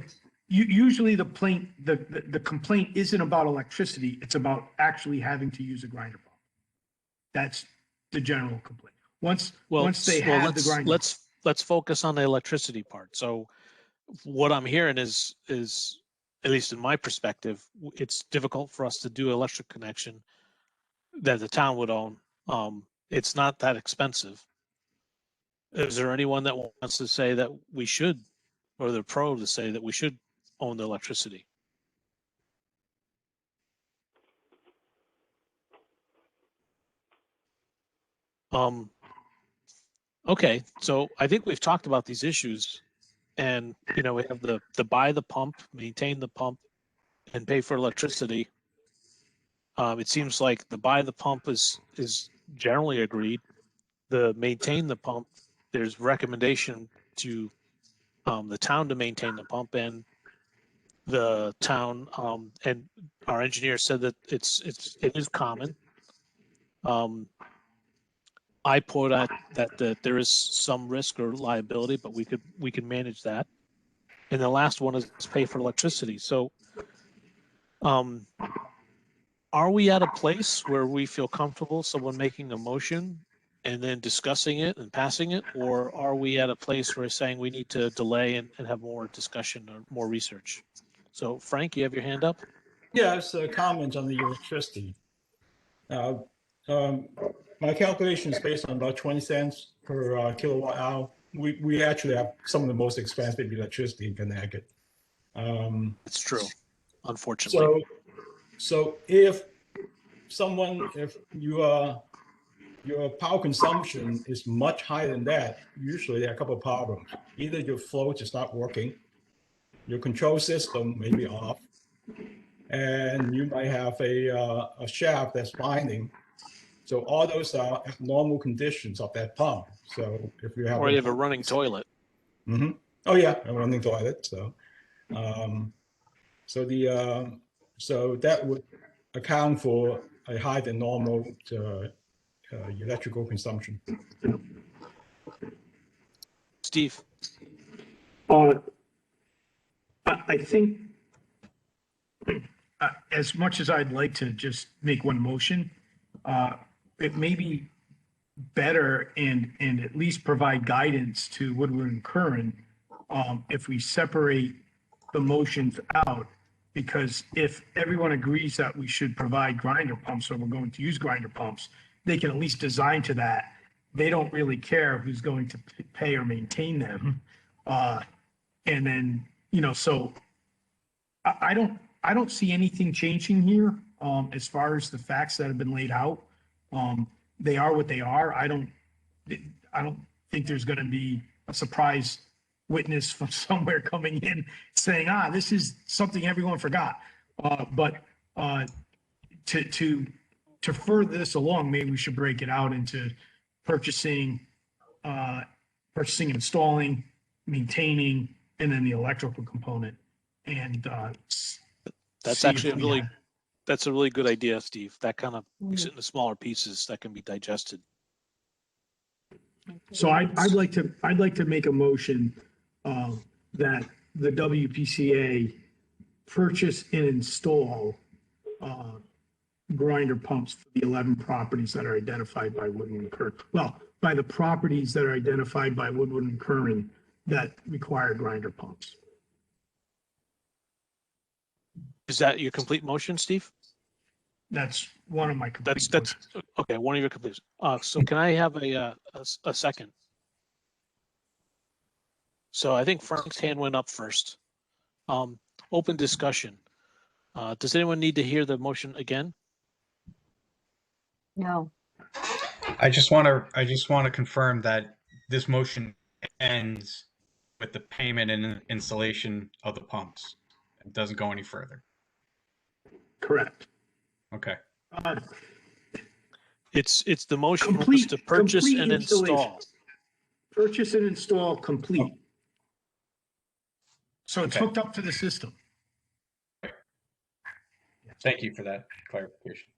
usually the complaint isn't about electricity, it's about actually having to use a grinder pump. That's the general complaint. Once they have the grinder. Let's focus on the electricity part. So what I'm hearing is, at least in my perspective, it's difficult for us to do electric connection that the town would own. It's not that expensive. Is there anyone that wants to say that we should, or the pro to say that we should own the electricity? Okay, so I think we've talked about these issues, and you know, we have the buy the pump, maintain the pump, and pay for electricity. It seems like the buy the pump is generally agreed. The maintain the pump, there's recommendation to the town to maintain the pump, and the town and our engineer said that it is common. I put out that there is some risk or liability, but we can manage that. And the last one is pay for electricity. So, are we at a place where we feel comfortable someone making a motion and then discussing it and passing it, or are we at a place where we're saying we need to delay and have more discussion or more research? So, Frank, you have your hand up. Yeah, it's a comment on the electricity. My calculation is based on about 20 cents per kilowatt hour. We actually have some of the most expensive electricity in Connecticut. It's true, unfortunately. So if your power consumption is much higher than that, usually there are a couple of problems. Either your float is not working, your control system may be off, and you might have a shaft that's binding. So all those are abnormal conditions of that pump. So if you have Or you have a running toilet. Mm-hmm. Oh yeah, a running toilet. So, so that would account for a higher than normal electrical consumption. Steve. I think, as much as I'd like to just make one motion, it may be better and at least provide guidance to what we're incurring, if we separate the motions out, because if everyone agrees that we should provide grinder pumps or we're going to use grinder pumps, they can at least design to that. They don't really care who's going to pay or maintain them. And then, so I don't see anything changing here, as far as the facts that have been laid out. They are what they are. I don't think there's going to be a surprise witness from somewhere coming in saying, this is something everyone forgot. But to further this along, maybe we should break it out into purchasing, installing, maintaining, and then the electrical component. And That's see if actually we have- that's a really good idea, Steve. That kind of makes it into smaller pieces that can be digested. So I'd like to make a motion that the WPCA purchase and install grinder pumps for the 11 properties that are identified by Woodward and Curran. Well, by the properties that are identified by Woodward and Curran that require grinder pumps. Is that your complete motion, Steve? That's one of my complete That's motions. okay. One of your complete. So can I have a second? So I think Frank's hand went up first. Open discussion. Does anyone need to hear the motion again? No. I just want to confirm that this motion ends with the payment and installation of the pumps. It doesn't go any further. Correct. Okay. It's the motion was to purchase complete and install. Purchase and install complete. So it's Okay. hooked up to the system. Thank you for that clarification.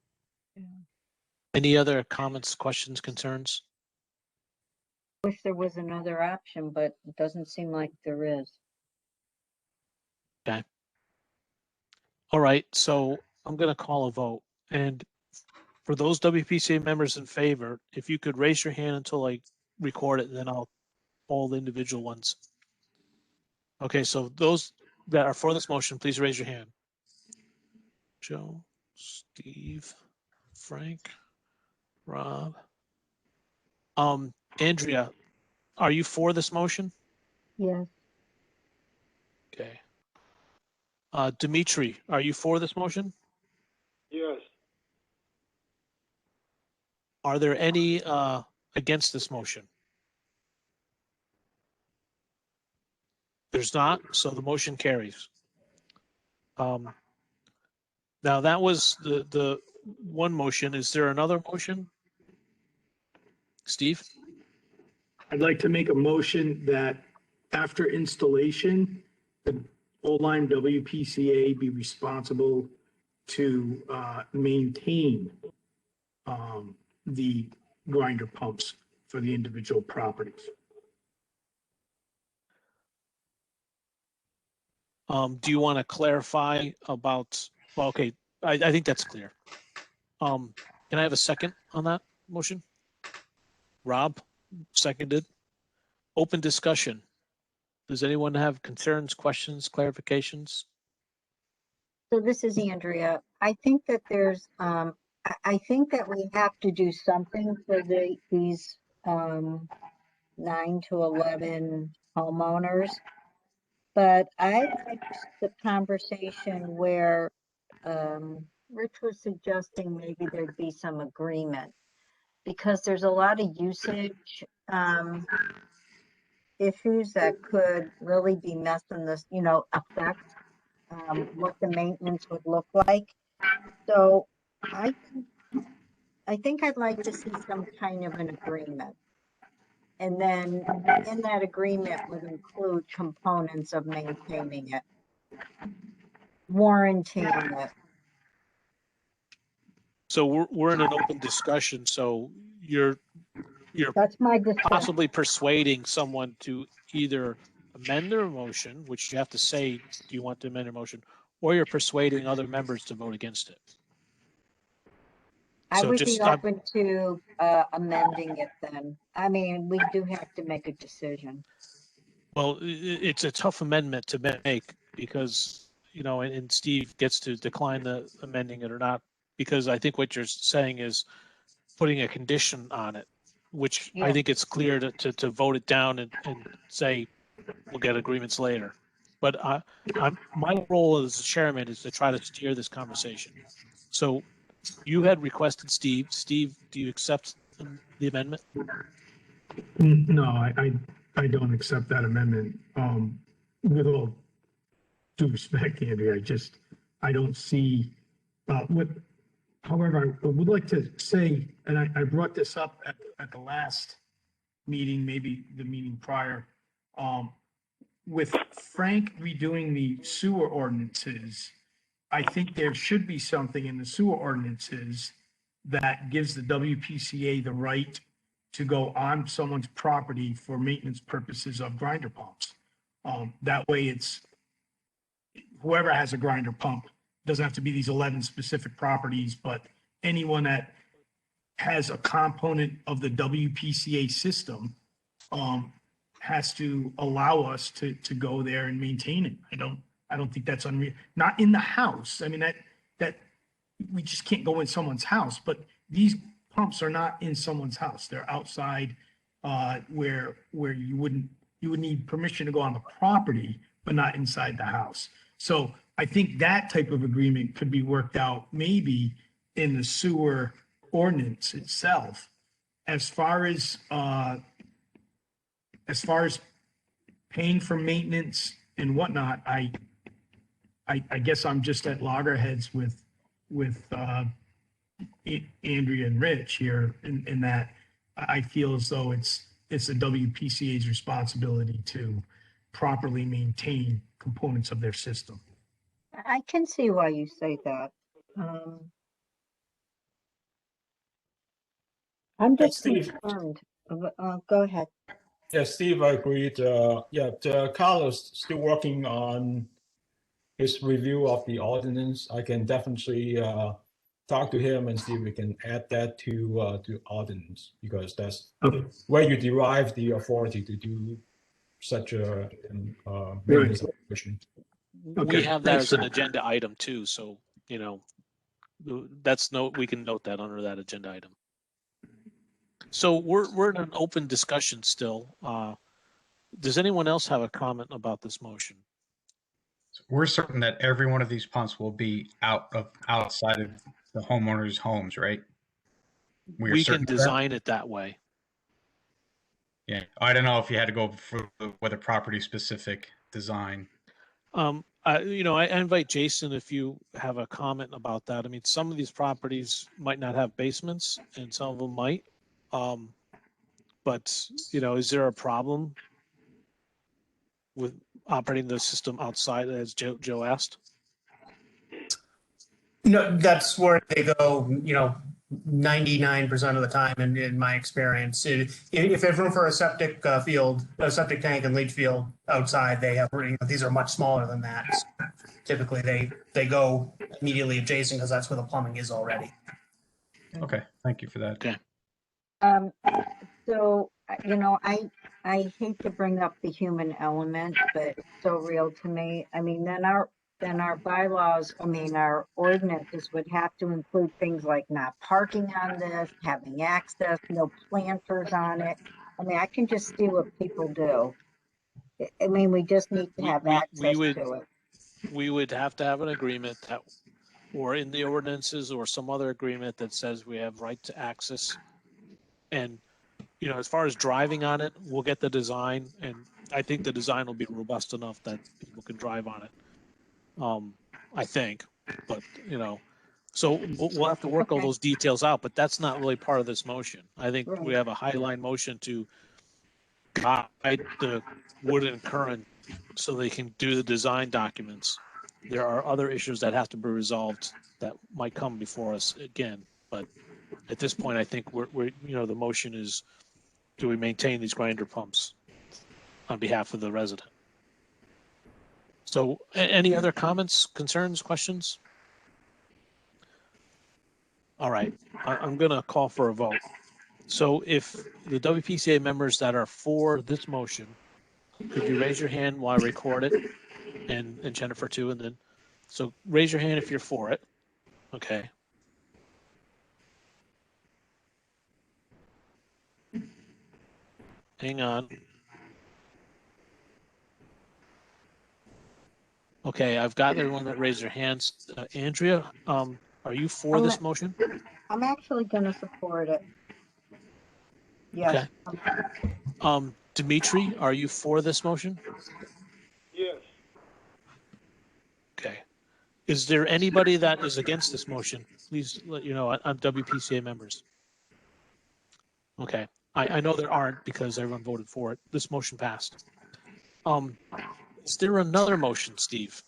Any other comments, questions, concerns? Wish there was another option, but it doesn't seem like there is. Okay. All right, so I'm going to call a vote. And for those WPCA members in favor, if you could raise your hand until I record it, and then I'll call the individual ones. Okay, so those that are for this motion, please raise your hand. Joe, Steve, Frank, Rob. Andrea, are you for this motion? Yes. Okay. Dimitri, are you for this motion? Yes. Are there any against this motion? There's not, so the motion carries. Now that was the one motion. Is there another motion? Steve? I'd like to make a motion that after installation, the Old-Lyme WPCA be responsible to maintain the grinder pumps for the individual properties. Do you want to clarify about, well, okay, I think that's clear. Can I have a second on that motion? Rob, seconded. Open discussion. Does anyone have concerns, questions, clarifications? So this is Andrea. I think that there's, I think that we have to do something for these 9 to 11 homeowners. But I liked the conversation where Rich was suggesting maybe there'd be some agreement, because there's a lot of usage issues that could really be messing this, affect what the maintenance would look like. So I think I'd like to see some kind of an agreement. And then in that agreement would include components of maintaining it, warranting it. So we're in an open discussion, so you're That's my discussion. possibly persuading someone to either amend their motion, which you have to say, do you want to amend your motion, or you're persuading other members to vote against it. I So would just be open to amending it then. I mean, we do have to make a decision. Well, it's a tough amendment to make because, you know, and Steve gets to decline the amending it or not, because I think what you're saying is putting a condition on it, which I Yeah. think it's clear to vote it down and say, we'll get agreements later. But my role as chairman is to try to steer this conversation. So you had requested Steve. Steve, do you accept the amendment? No, I don't accept that amendment. With all due respect, Andrea, I don't see, however, I would like to say, and I brought this up at the last meeting, maybe the meeting prior, with Frank redoing the sewer ordinances, I think there should be something in the sewer ordinances that gives the WPCA the right to go on someone's property for maintenance purposes of grinder pumps. That way it's, whoever has a grinder pump, doesn't have to be these 11 specific properties, but anyone that has a component of the WPCA system, has to allow us to go there and maintain it. I don't think that's unreal. Not in the house. I mean, that we just can't go in someone's house, but these pumps are not in someone's house. They're outside, where you would need permission to go on the property, but not inside the house. So I think that type of agreement could be worked out maybe in the sewer ordinance itself. As far as paying for maintenance and whatnot, I guess I'm just at loggerheads with Andrea and Rich here in that I feel as though it's the WPCA's responsibility to properly maintain components of their system. I can see why you say that. I'm Hey, just Steve. concerned. Go ahead. Yeah, Steve, I agreed. Carlos still working on his review of the ordinance. I can definitely talk to him and see if we can add that to ordinance, because that's Okay. where you derive the authority to do such a maintenance operation. We Okay, have that thanks as for an that. agenda item too, so, you know, we can note that under that agenda item. So we're in an open discussion still. Does anyone else have a comment about this motion? We're certain that every one of these pumps will be outside of the homeowners' homes, right? We are We can certain of that? design it that way. Yeah, I don't know if you had to go with a property specific design. I invite Jason if you have a comment about that. I mean, some of these properties might not have basements and some of them might. But, you know, is there a problem with operating the system outside, as Joe asked? No, that's where they go, 99% of the time in my experience. If there's room for a septic field, a septic tank and leach field outside, they have, these are much smaller than that. So typically they go immediately adjacent because that's where the plumbing is already. Okay, thank you for that. Okay. So, I hate to bring up the human element, but it's so real to me. I mean, then our bylaws, our ordinances would have to include things like not parking on this, having access, no planters on it. I mean, I can just see what people do. I mean, we just need to have access to it. We would have to have an agreement that, or in the ordinances or some other agreement that says we have right to access. And, you know, as far as driving on it, we'll get the design, and I think the design will be robust enough that people can drive on it. I think, but, you know, so we'll have to work all Okay. those details out, but that's not really part of this motion. I think we Right. have a highline motion to guide the wood and current so they can do the design documents. There are other issues that have to be resolved that might come before us again, but at this point, I think we're the motion is, do we maintain these grinder pumps on behalf of the resident? So any other comments, concerns, questions? All right, I'm going to call for a vote. So if the WPCA members that are for this motion Could you raise your hand while I record it? And Jennifer too, and then, so raise your hand if you're for it. Okay. Hang on. Okay, I've got everyone that raised their hands. Andrea, are you for I'm this not- motion? I'm actually gonna support it. Yes. Okay. Dimitri, are you for this motion? Yes. Okay. Is there anybody that is against this motion? Please let you know I'm WPCA members. Okay. I know there aren't because everyone voted for it. This motion passed. Is there another motion, Steve?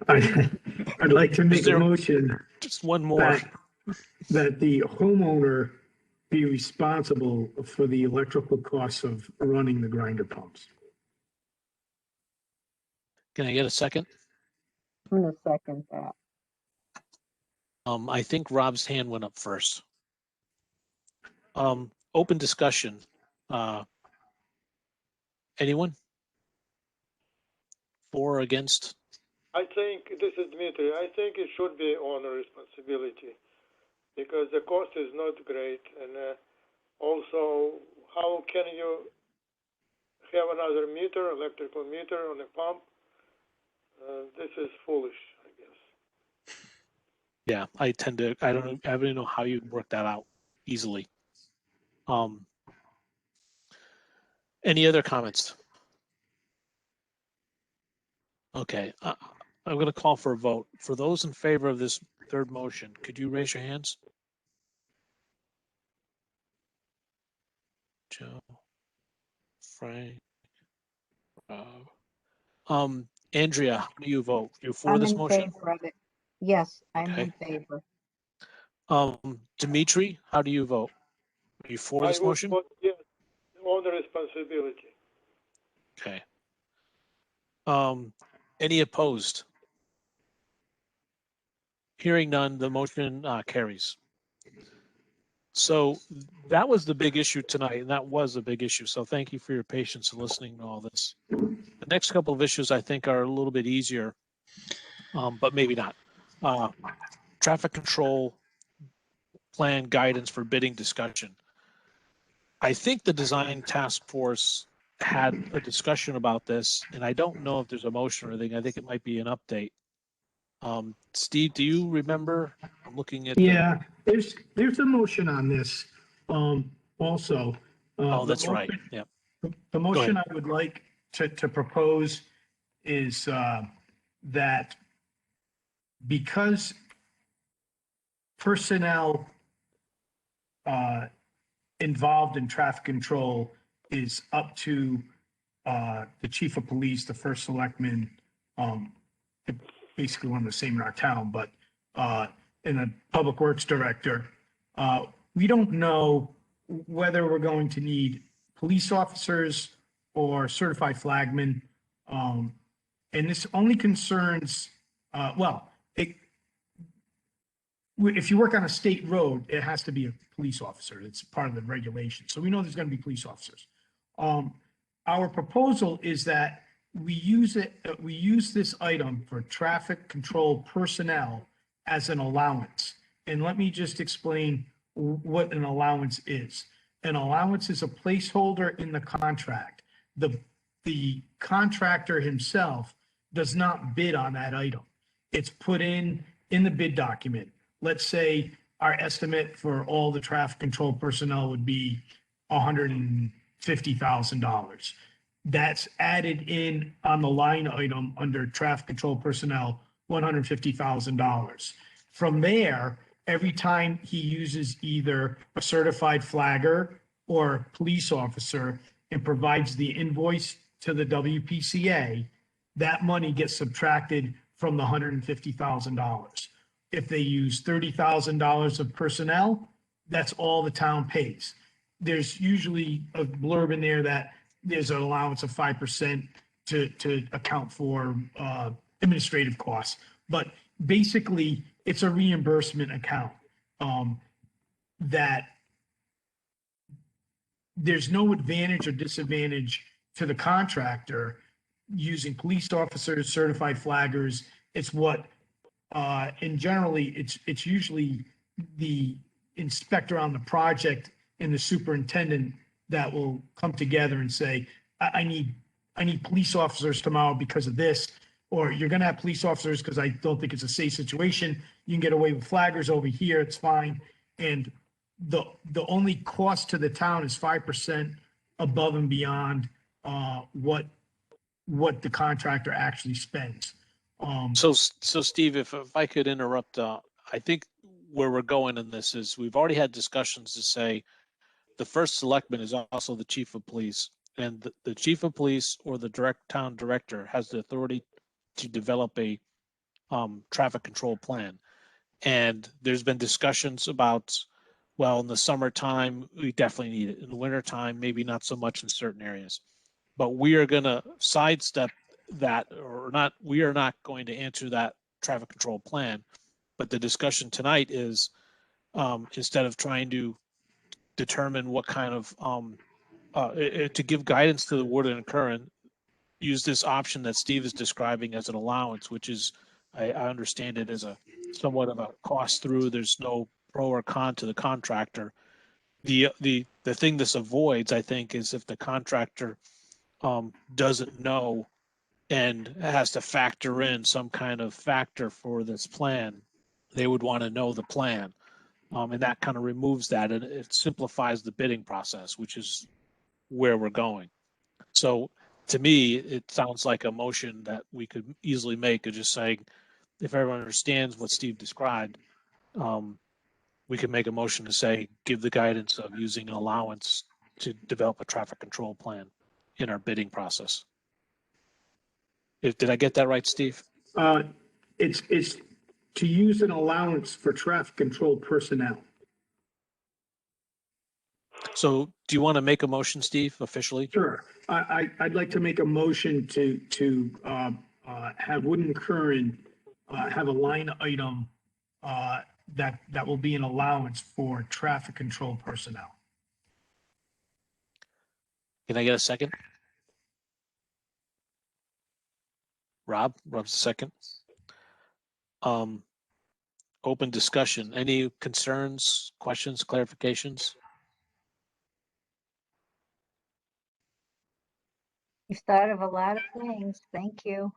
I'd like to make a there- motion Just one more. that the homeowner be responsible for the electrical costs of running the grinder pumps. Can I get a second? I'm gonna second that. I think Rob's hand went up first. Open discussion. Anyone? For or against? I think, this is Dmitry, I think it should be owner responsibility because the cost is not great. And also, how can you have another meter, electrical meter on a pump? This is foolish, I guess. Yeah, I don't even know how you'd work that out easily. Any other comments? Okay, I'm going to call for a vote. For those in favor of this third motion, could you raise your hands? Joe, Frank, Andrea, how do you vote? You're for I'm this in motion? favor of it. Yes, I'm Okay. in favor. Dimitri, how do you vote? Are you for this motion? Vote yes, owner responsibility. Okay. Any opposed? Hearing none, the motion carries. So that was the big issue tonight, and that was a big issue. So thank you for your patience in listening to all this. The next couple of issues I think are a little bit easier, but maybe not. Traffic control plan guidance for bidding discussion. I think the design task force had a discussion about this, and I don't know if there's a motion or anything. I think it might be an update. Steve, do you remember? I'm looking at. Yeah, there's a motion on this, also. Oh, The that's right. motion- Yeah. The motion I would like to propose is, that because personnel, involved in traffic control is up to, the chief of police, the first selectman, basically one of the same in our town, but, and a public works director. We don't know whether we're going to need police officers or certified flagmen. And this only concerns, if you work on a state road, it has to be a police officer. It's part of the regulation. So we know there's going to be police officers. Our proposal is that we use this item for traffic control personnel as an allowance. And let me just explain what an allowance is. An allowance is a placeholder in the contract. The contractor himself does not bid on that item. It's put in the bid document. Let's say our estimate for all the traffic control personnel would be $150,000. That's added in on the line item under traffic control personnel, $150,000. From there, every time he uses either a certified flagger or police officer and provides the invoice to the WPCA, that money gets subtracted from the $150,000. If they use $30,000 of personnel, that's all the town pays. There's usually a blurb in there that there's an allowance of 5% to account for administrative costs. But basically, it's a reimbursement account that there's no advantage or disadvantage to the contractor using police officers, certified flaggers. It's what, and generally, it's usually the inspector on the project and the superintendent that will come together and say, I need police officers tomorrow because of this, or you're gonna have police officers because I don't think it's a safe situation. You can get away with flaggers over here, it's fine. And the only cost to the town is 5% above and beyond what the contractor actually spends. So Steve, if I could interrupt, I think where we're going in this is we've already had discussions to say the first selectman is also the chief of police, and the chief of police or the town director has the authority to develop a traffic control plan. And there's been discussions about, well, in the summertime, we definitely need it. In the wintertime, maybe not so much in certain areas. But we are going to sidestep that, or not. We are not going to answer that traffic control plan. But the discussion tonight is instead of trying to determine what kind of to give guidance to the Warden and Curran, use this option that Steve is describing as an allowance, which is, I understand it as a somewhat of a cost through. There's no pro or con to the contractor. The thing this avoids, I think, is if the contractor doesn't know and has to factor in some kind of factor for this plan, they would want to know the plan. And that kind of removes that, and it simplifies the bidding process, which is where we're going. So to me, it sounds like a motion that we could easily make of just saying, if everyone understands what Steve described, we could make a motion to say, give the guidance of using an allowance to develop a traffic control plan in our bidding process. Did I get that right, Steve? It's to use an allowance for traffic control personnel. So do you want to make a motion, Steve, officially? Sure. I'd like to make a motion to have Wood and Curran have a line item that will be an allowance for traffic control personnel. Can I get a second? Rob's a second. Open discussion. Any concerns, questions, clarifications? You've thought of a lot of things. Thank you.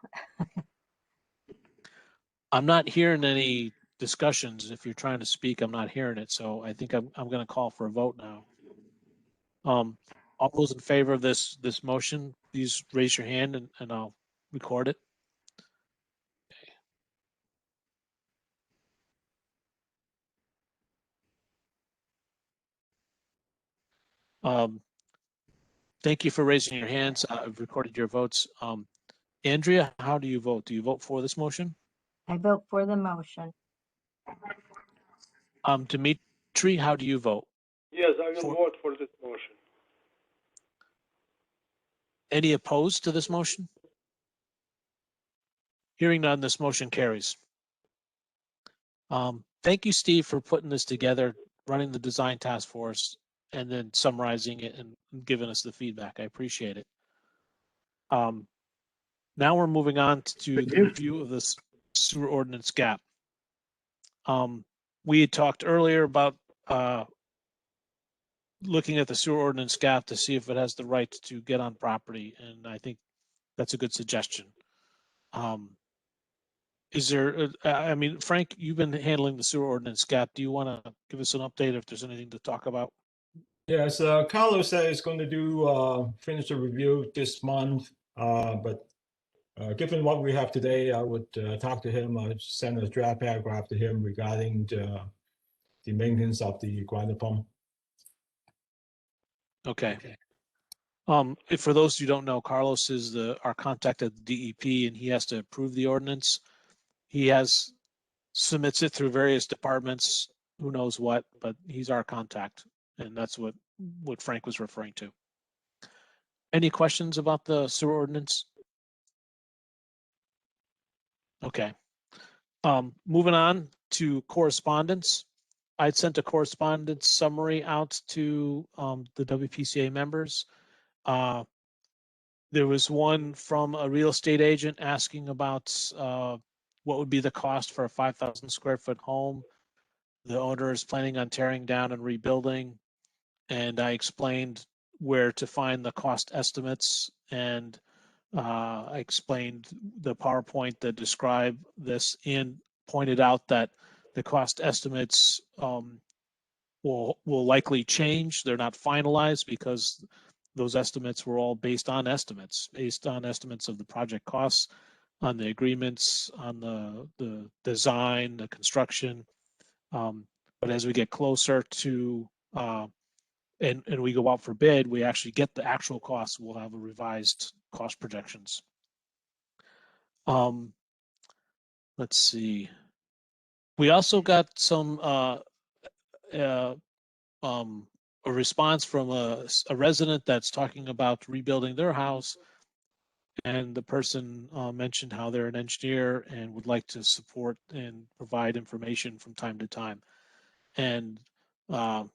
I'm not hearing any discussions. If you're trying to speak, I'm not hearing it. So I think I'm going to call for a vote now. All those in favor of this motion, please raise your hand and I'll record it. Thank you for raising your hands. I've recorded your votes. Andrea, how do you vote? Do you vote for this motion? I vote for the motion. Dimitri, how do you vote? Yes, I will vote for this motion. Any opposed to this motion? Hearing none, this motion carries. Thank you, Steve, for putting this together, running the design task force, and then summarizing it and giving us the feedback. I appreciate it. Now we're moving on to the review of this Sewer Ordinance Gap. We had talked earlier about looking at the Sewer Ordinance Gap to see if it has the right to get on property, and I think that's a good suggestion. Is there, I mean, Frank, you've been handling the Sewer Ordinance Gap. Do you want to give us an update if there's anything to talk about? Yes, Carlos said he's going to do finish the review this month, but given what we have today, I would talk to him, send a draft paragraph to him regarding the maintenance of the grinder pump. Okay. If for those who don't know, Carlos is our contact at the DEP, and he has to approve the ordinance. He submits it through various departments, who knows what, but he's our contact, and that's what Frank was referring to. Any questions about the sewer ordinance? Okay. Moving on to correspondence. I'd sent a correspondence summary out to the WPCA members. There was one from a real estate agent asking about what would be the cost for a 5,000 square foot home. The owner is planning on tearing down and rebuilding. And I explained where to find the cost estimates, and I explained the PowerPoint that described this and pointed out that the cost estimates will likely change. They're not finalized because those estimates were all based on estimates of the project costs, on the agreements, on the design, the construction. But as we get closer to and we go out for bid, we actually get the actual costs. We'll have a revised cost projections. Let's see. We also got some a response from a resident that's talking about rebuilding their house, and the person mentioned how they're an engineer and would like to support and provide information from time to time. And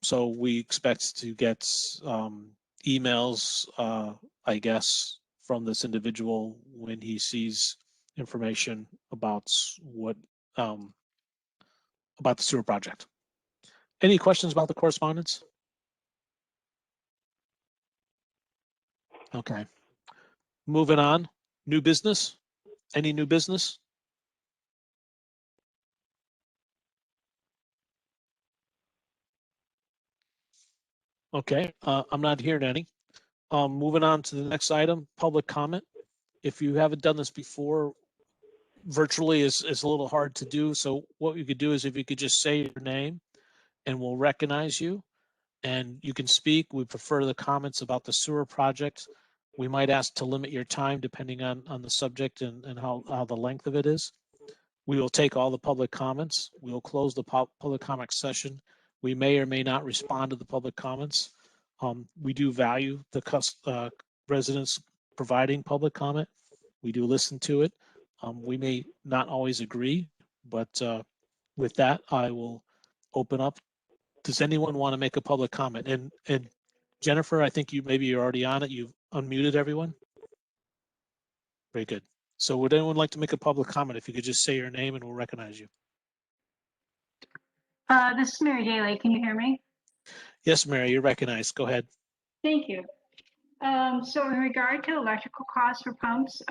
so we expect to get emails, I guess, from this individual when he sees information about what about the sewer project. Any questions about the correspondence? Okay. Moving on. New business? Any new business? Okay, I'm not hearing any. Moving on to the next item, public comment. If you haven't done this before, virtually is a little hard to do. So what you could do is if you could just say your name and we'll recognize you and you can speak. We prefer the comments about the sewer project. We might ask to limit your time depending on the subject and how the length of it is. We will take all the public comments. We will close the public comment session. We may or may not respond to the public comments. We do value the residents providing public comment. We do listen to it. We may not always agree, but with that, I will open up. Does anyone want to make a public comment? And Jennifer, I think you're already on it. You've unmuted everyone. Very good. So would anyone like to make a public comment? If you could just say your name and we'll recognize you. This is Mary Daly. Can you hear me? Yes, Mary, you're recognized. Go ahead. Thank you. So in regard to electrical costs for pumps,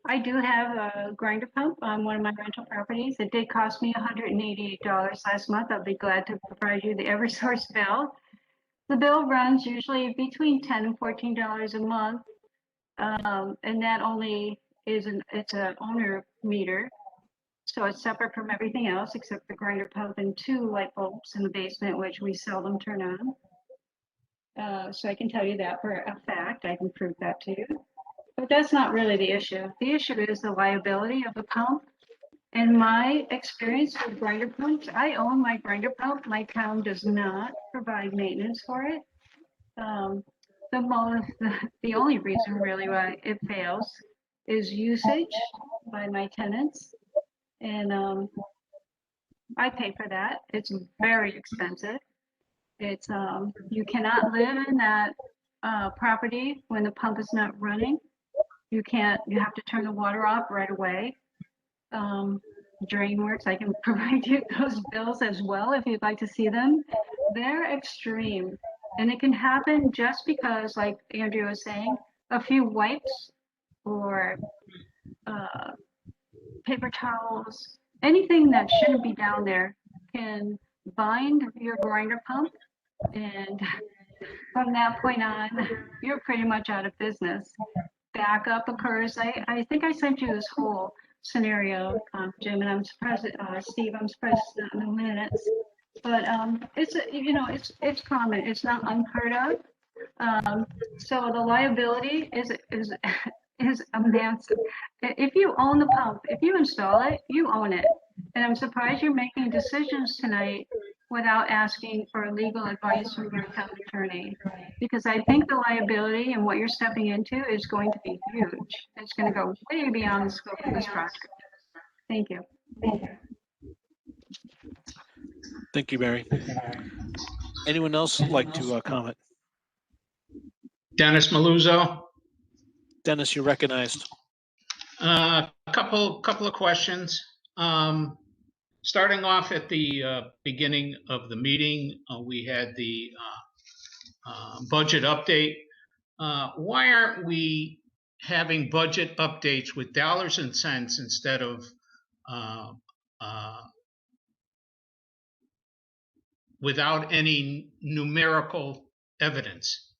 I do have a grinder pump on one of my rental properties. It did cost me $188 last month. I'll be glad to provide you the Eversource bill. The bill runs usually between $10 and $14 a month. And that only it's an owner meter. So it's separate from everything else except the grinder pump and 2 light bulbs in the basement, which we seldom turn on. So I can tell you that for a fact. I can prove that to you. But that's not really the issue. The issue is the liability of the pump. In my experience with grinder pumps, I own my grinder pump. My town does not provide maintenance for it. The only reason really why it fails is usage by my tenants. And I pay for that. It's very expensive. It's you cannot live in that property when the pump is not running. You have to turn the water off right away. Drain works, I can provide you those bills as well if you'd like to see them. They're extreme. And it can happen just because, like Andrew was saying, a few wipes or paper towels, anything that shouldn't be down there can bind your grinder pump. And from that point on, you're pretty much out of business. Backup occurs. I think I sent you this whole scenario, Jim, and I'm surprised, Steve, I'm surprised it's not in the minutes. But it's common. It's not unheard of. So the liability is massive. If you own the pump, if you install it, you own it. And I'm surprised you're making decisions tonight without asking for legal advice from your town attorney, because I think the liability and what you're stepping into is going to be huge. It's going to go way beyond the scope of this project. Thank you. Thank you, Mary. Anyone else like to comment? Dennis Maluzzo. Dennis, you're recognized. A couple of questions. Starting off at the beginning of the meeting, we had the budget update. Why aren't we having budget updates with dollars and cents instead of without any numerical evidence?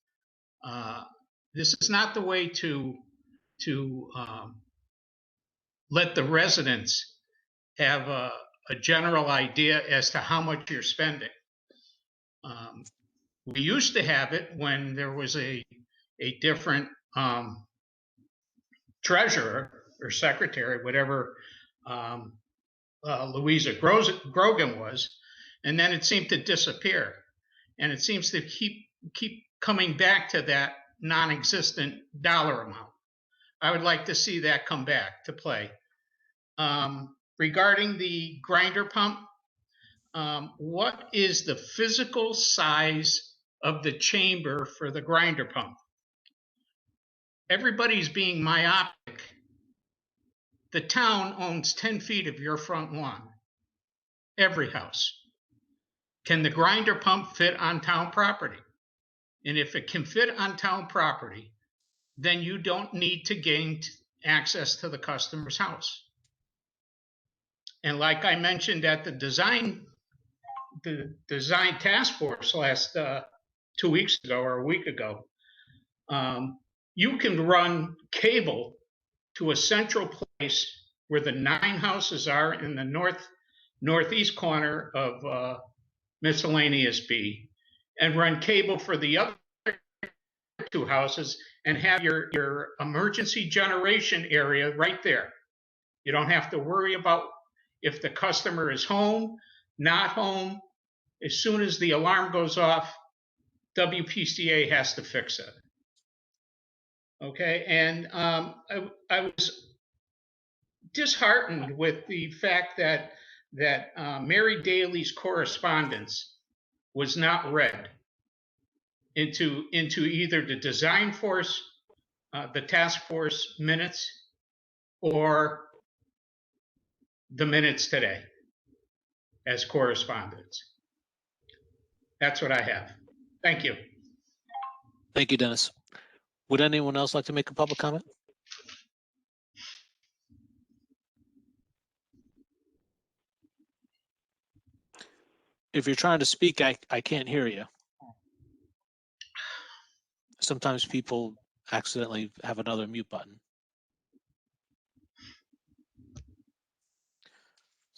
This is not the way to let the residents have a general idea as to how much you're spending. We used to have it when there was a different treasurer or secretary, whatever Louisa Grogan was, and then it seemed to disappear. And it seems to keep coming back to that non-existent dollar amount. I would like to see that come back to play. Regarding the grinder pump, what is the physical size of the chamber for the grinder pump? Everybody's being myopic. The town owns 10 feet of your front lawn. Every house. Can the grinder pump fit on town property? And if it can fit on town property, then you don't need to gain access to the customer's house. And like I mentioned at the design task force last 2 weeks ago or a week ago, you can run cable to a central place where the 9 houses are in the northeast corner of miscellaneous B, and run cable for the other 2 houses and have your emergency generation area right there. You don't have to worry about if the customer is home, not home. As soon as the alarm goes off, WPCA has to fix it. Okay, and I was disheartened with the fact that Mary Daly's correspondence was not read into either the design force, the task force minutes, or the minutes today as correspondence. That's what I have. Thank you. Thank you, Dennis. Would anyone else like to make a public comment? If you're trying to speak, I can't hear you. Sometimes people accidentally have another mute button.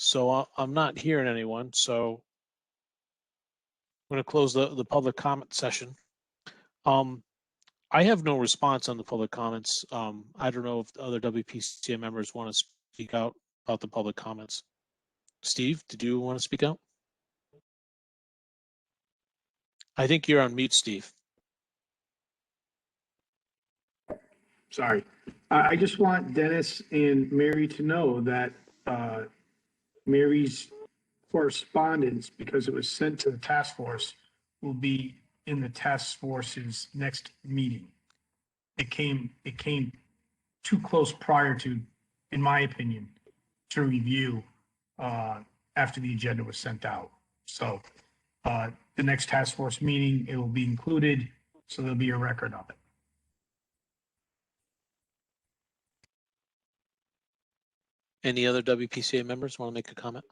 So I'm not hearing anyone, so I'm going to close the public comment session. I have no response on the public comments. I don't know if other WPCA members want to speak out about the public comments. Steve, did you want to speak out? I think you're on mute, Steve. Sorry. I just want Dennis and Mary to know that Mary's correspondence, because it was sent to the task force, will be in the task force's next meeting. It came too close prior to, in my opinion, to review after the agenda was sent out. So the next task force meeting, it will be included, so there'll be a record of it. Any other WPCA members want to make a comment?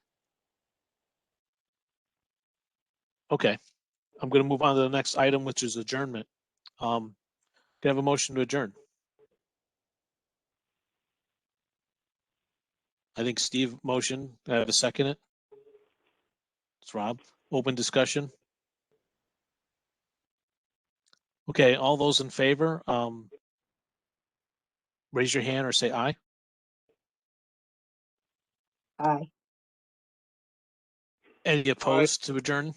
Okay, I'm going to move on to the next item, which is adjournment. Can I have a motion to adjourn? I think Steve motioned. Can I have a second it? It's Rob. Open discussion. Okay, all those in favor, raise your hand or say aye. Aye. Any opposed to adjourn?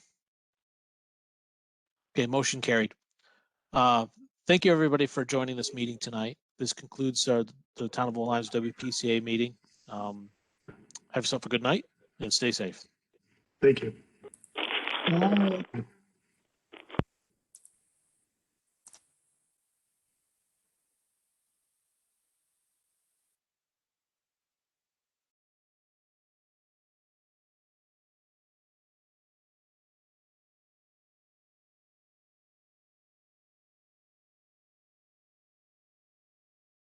Okay, motion carried. Thank you, everybody, for joining this meeting tonight. This concludes the Town of Blue Lions WPCA meeting. Have yourself a good night and stay safe. Thank you. Aye.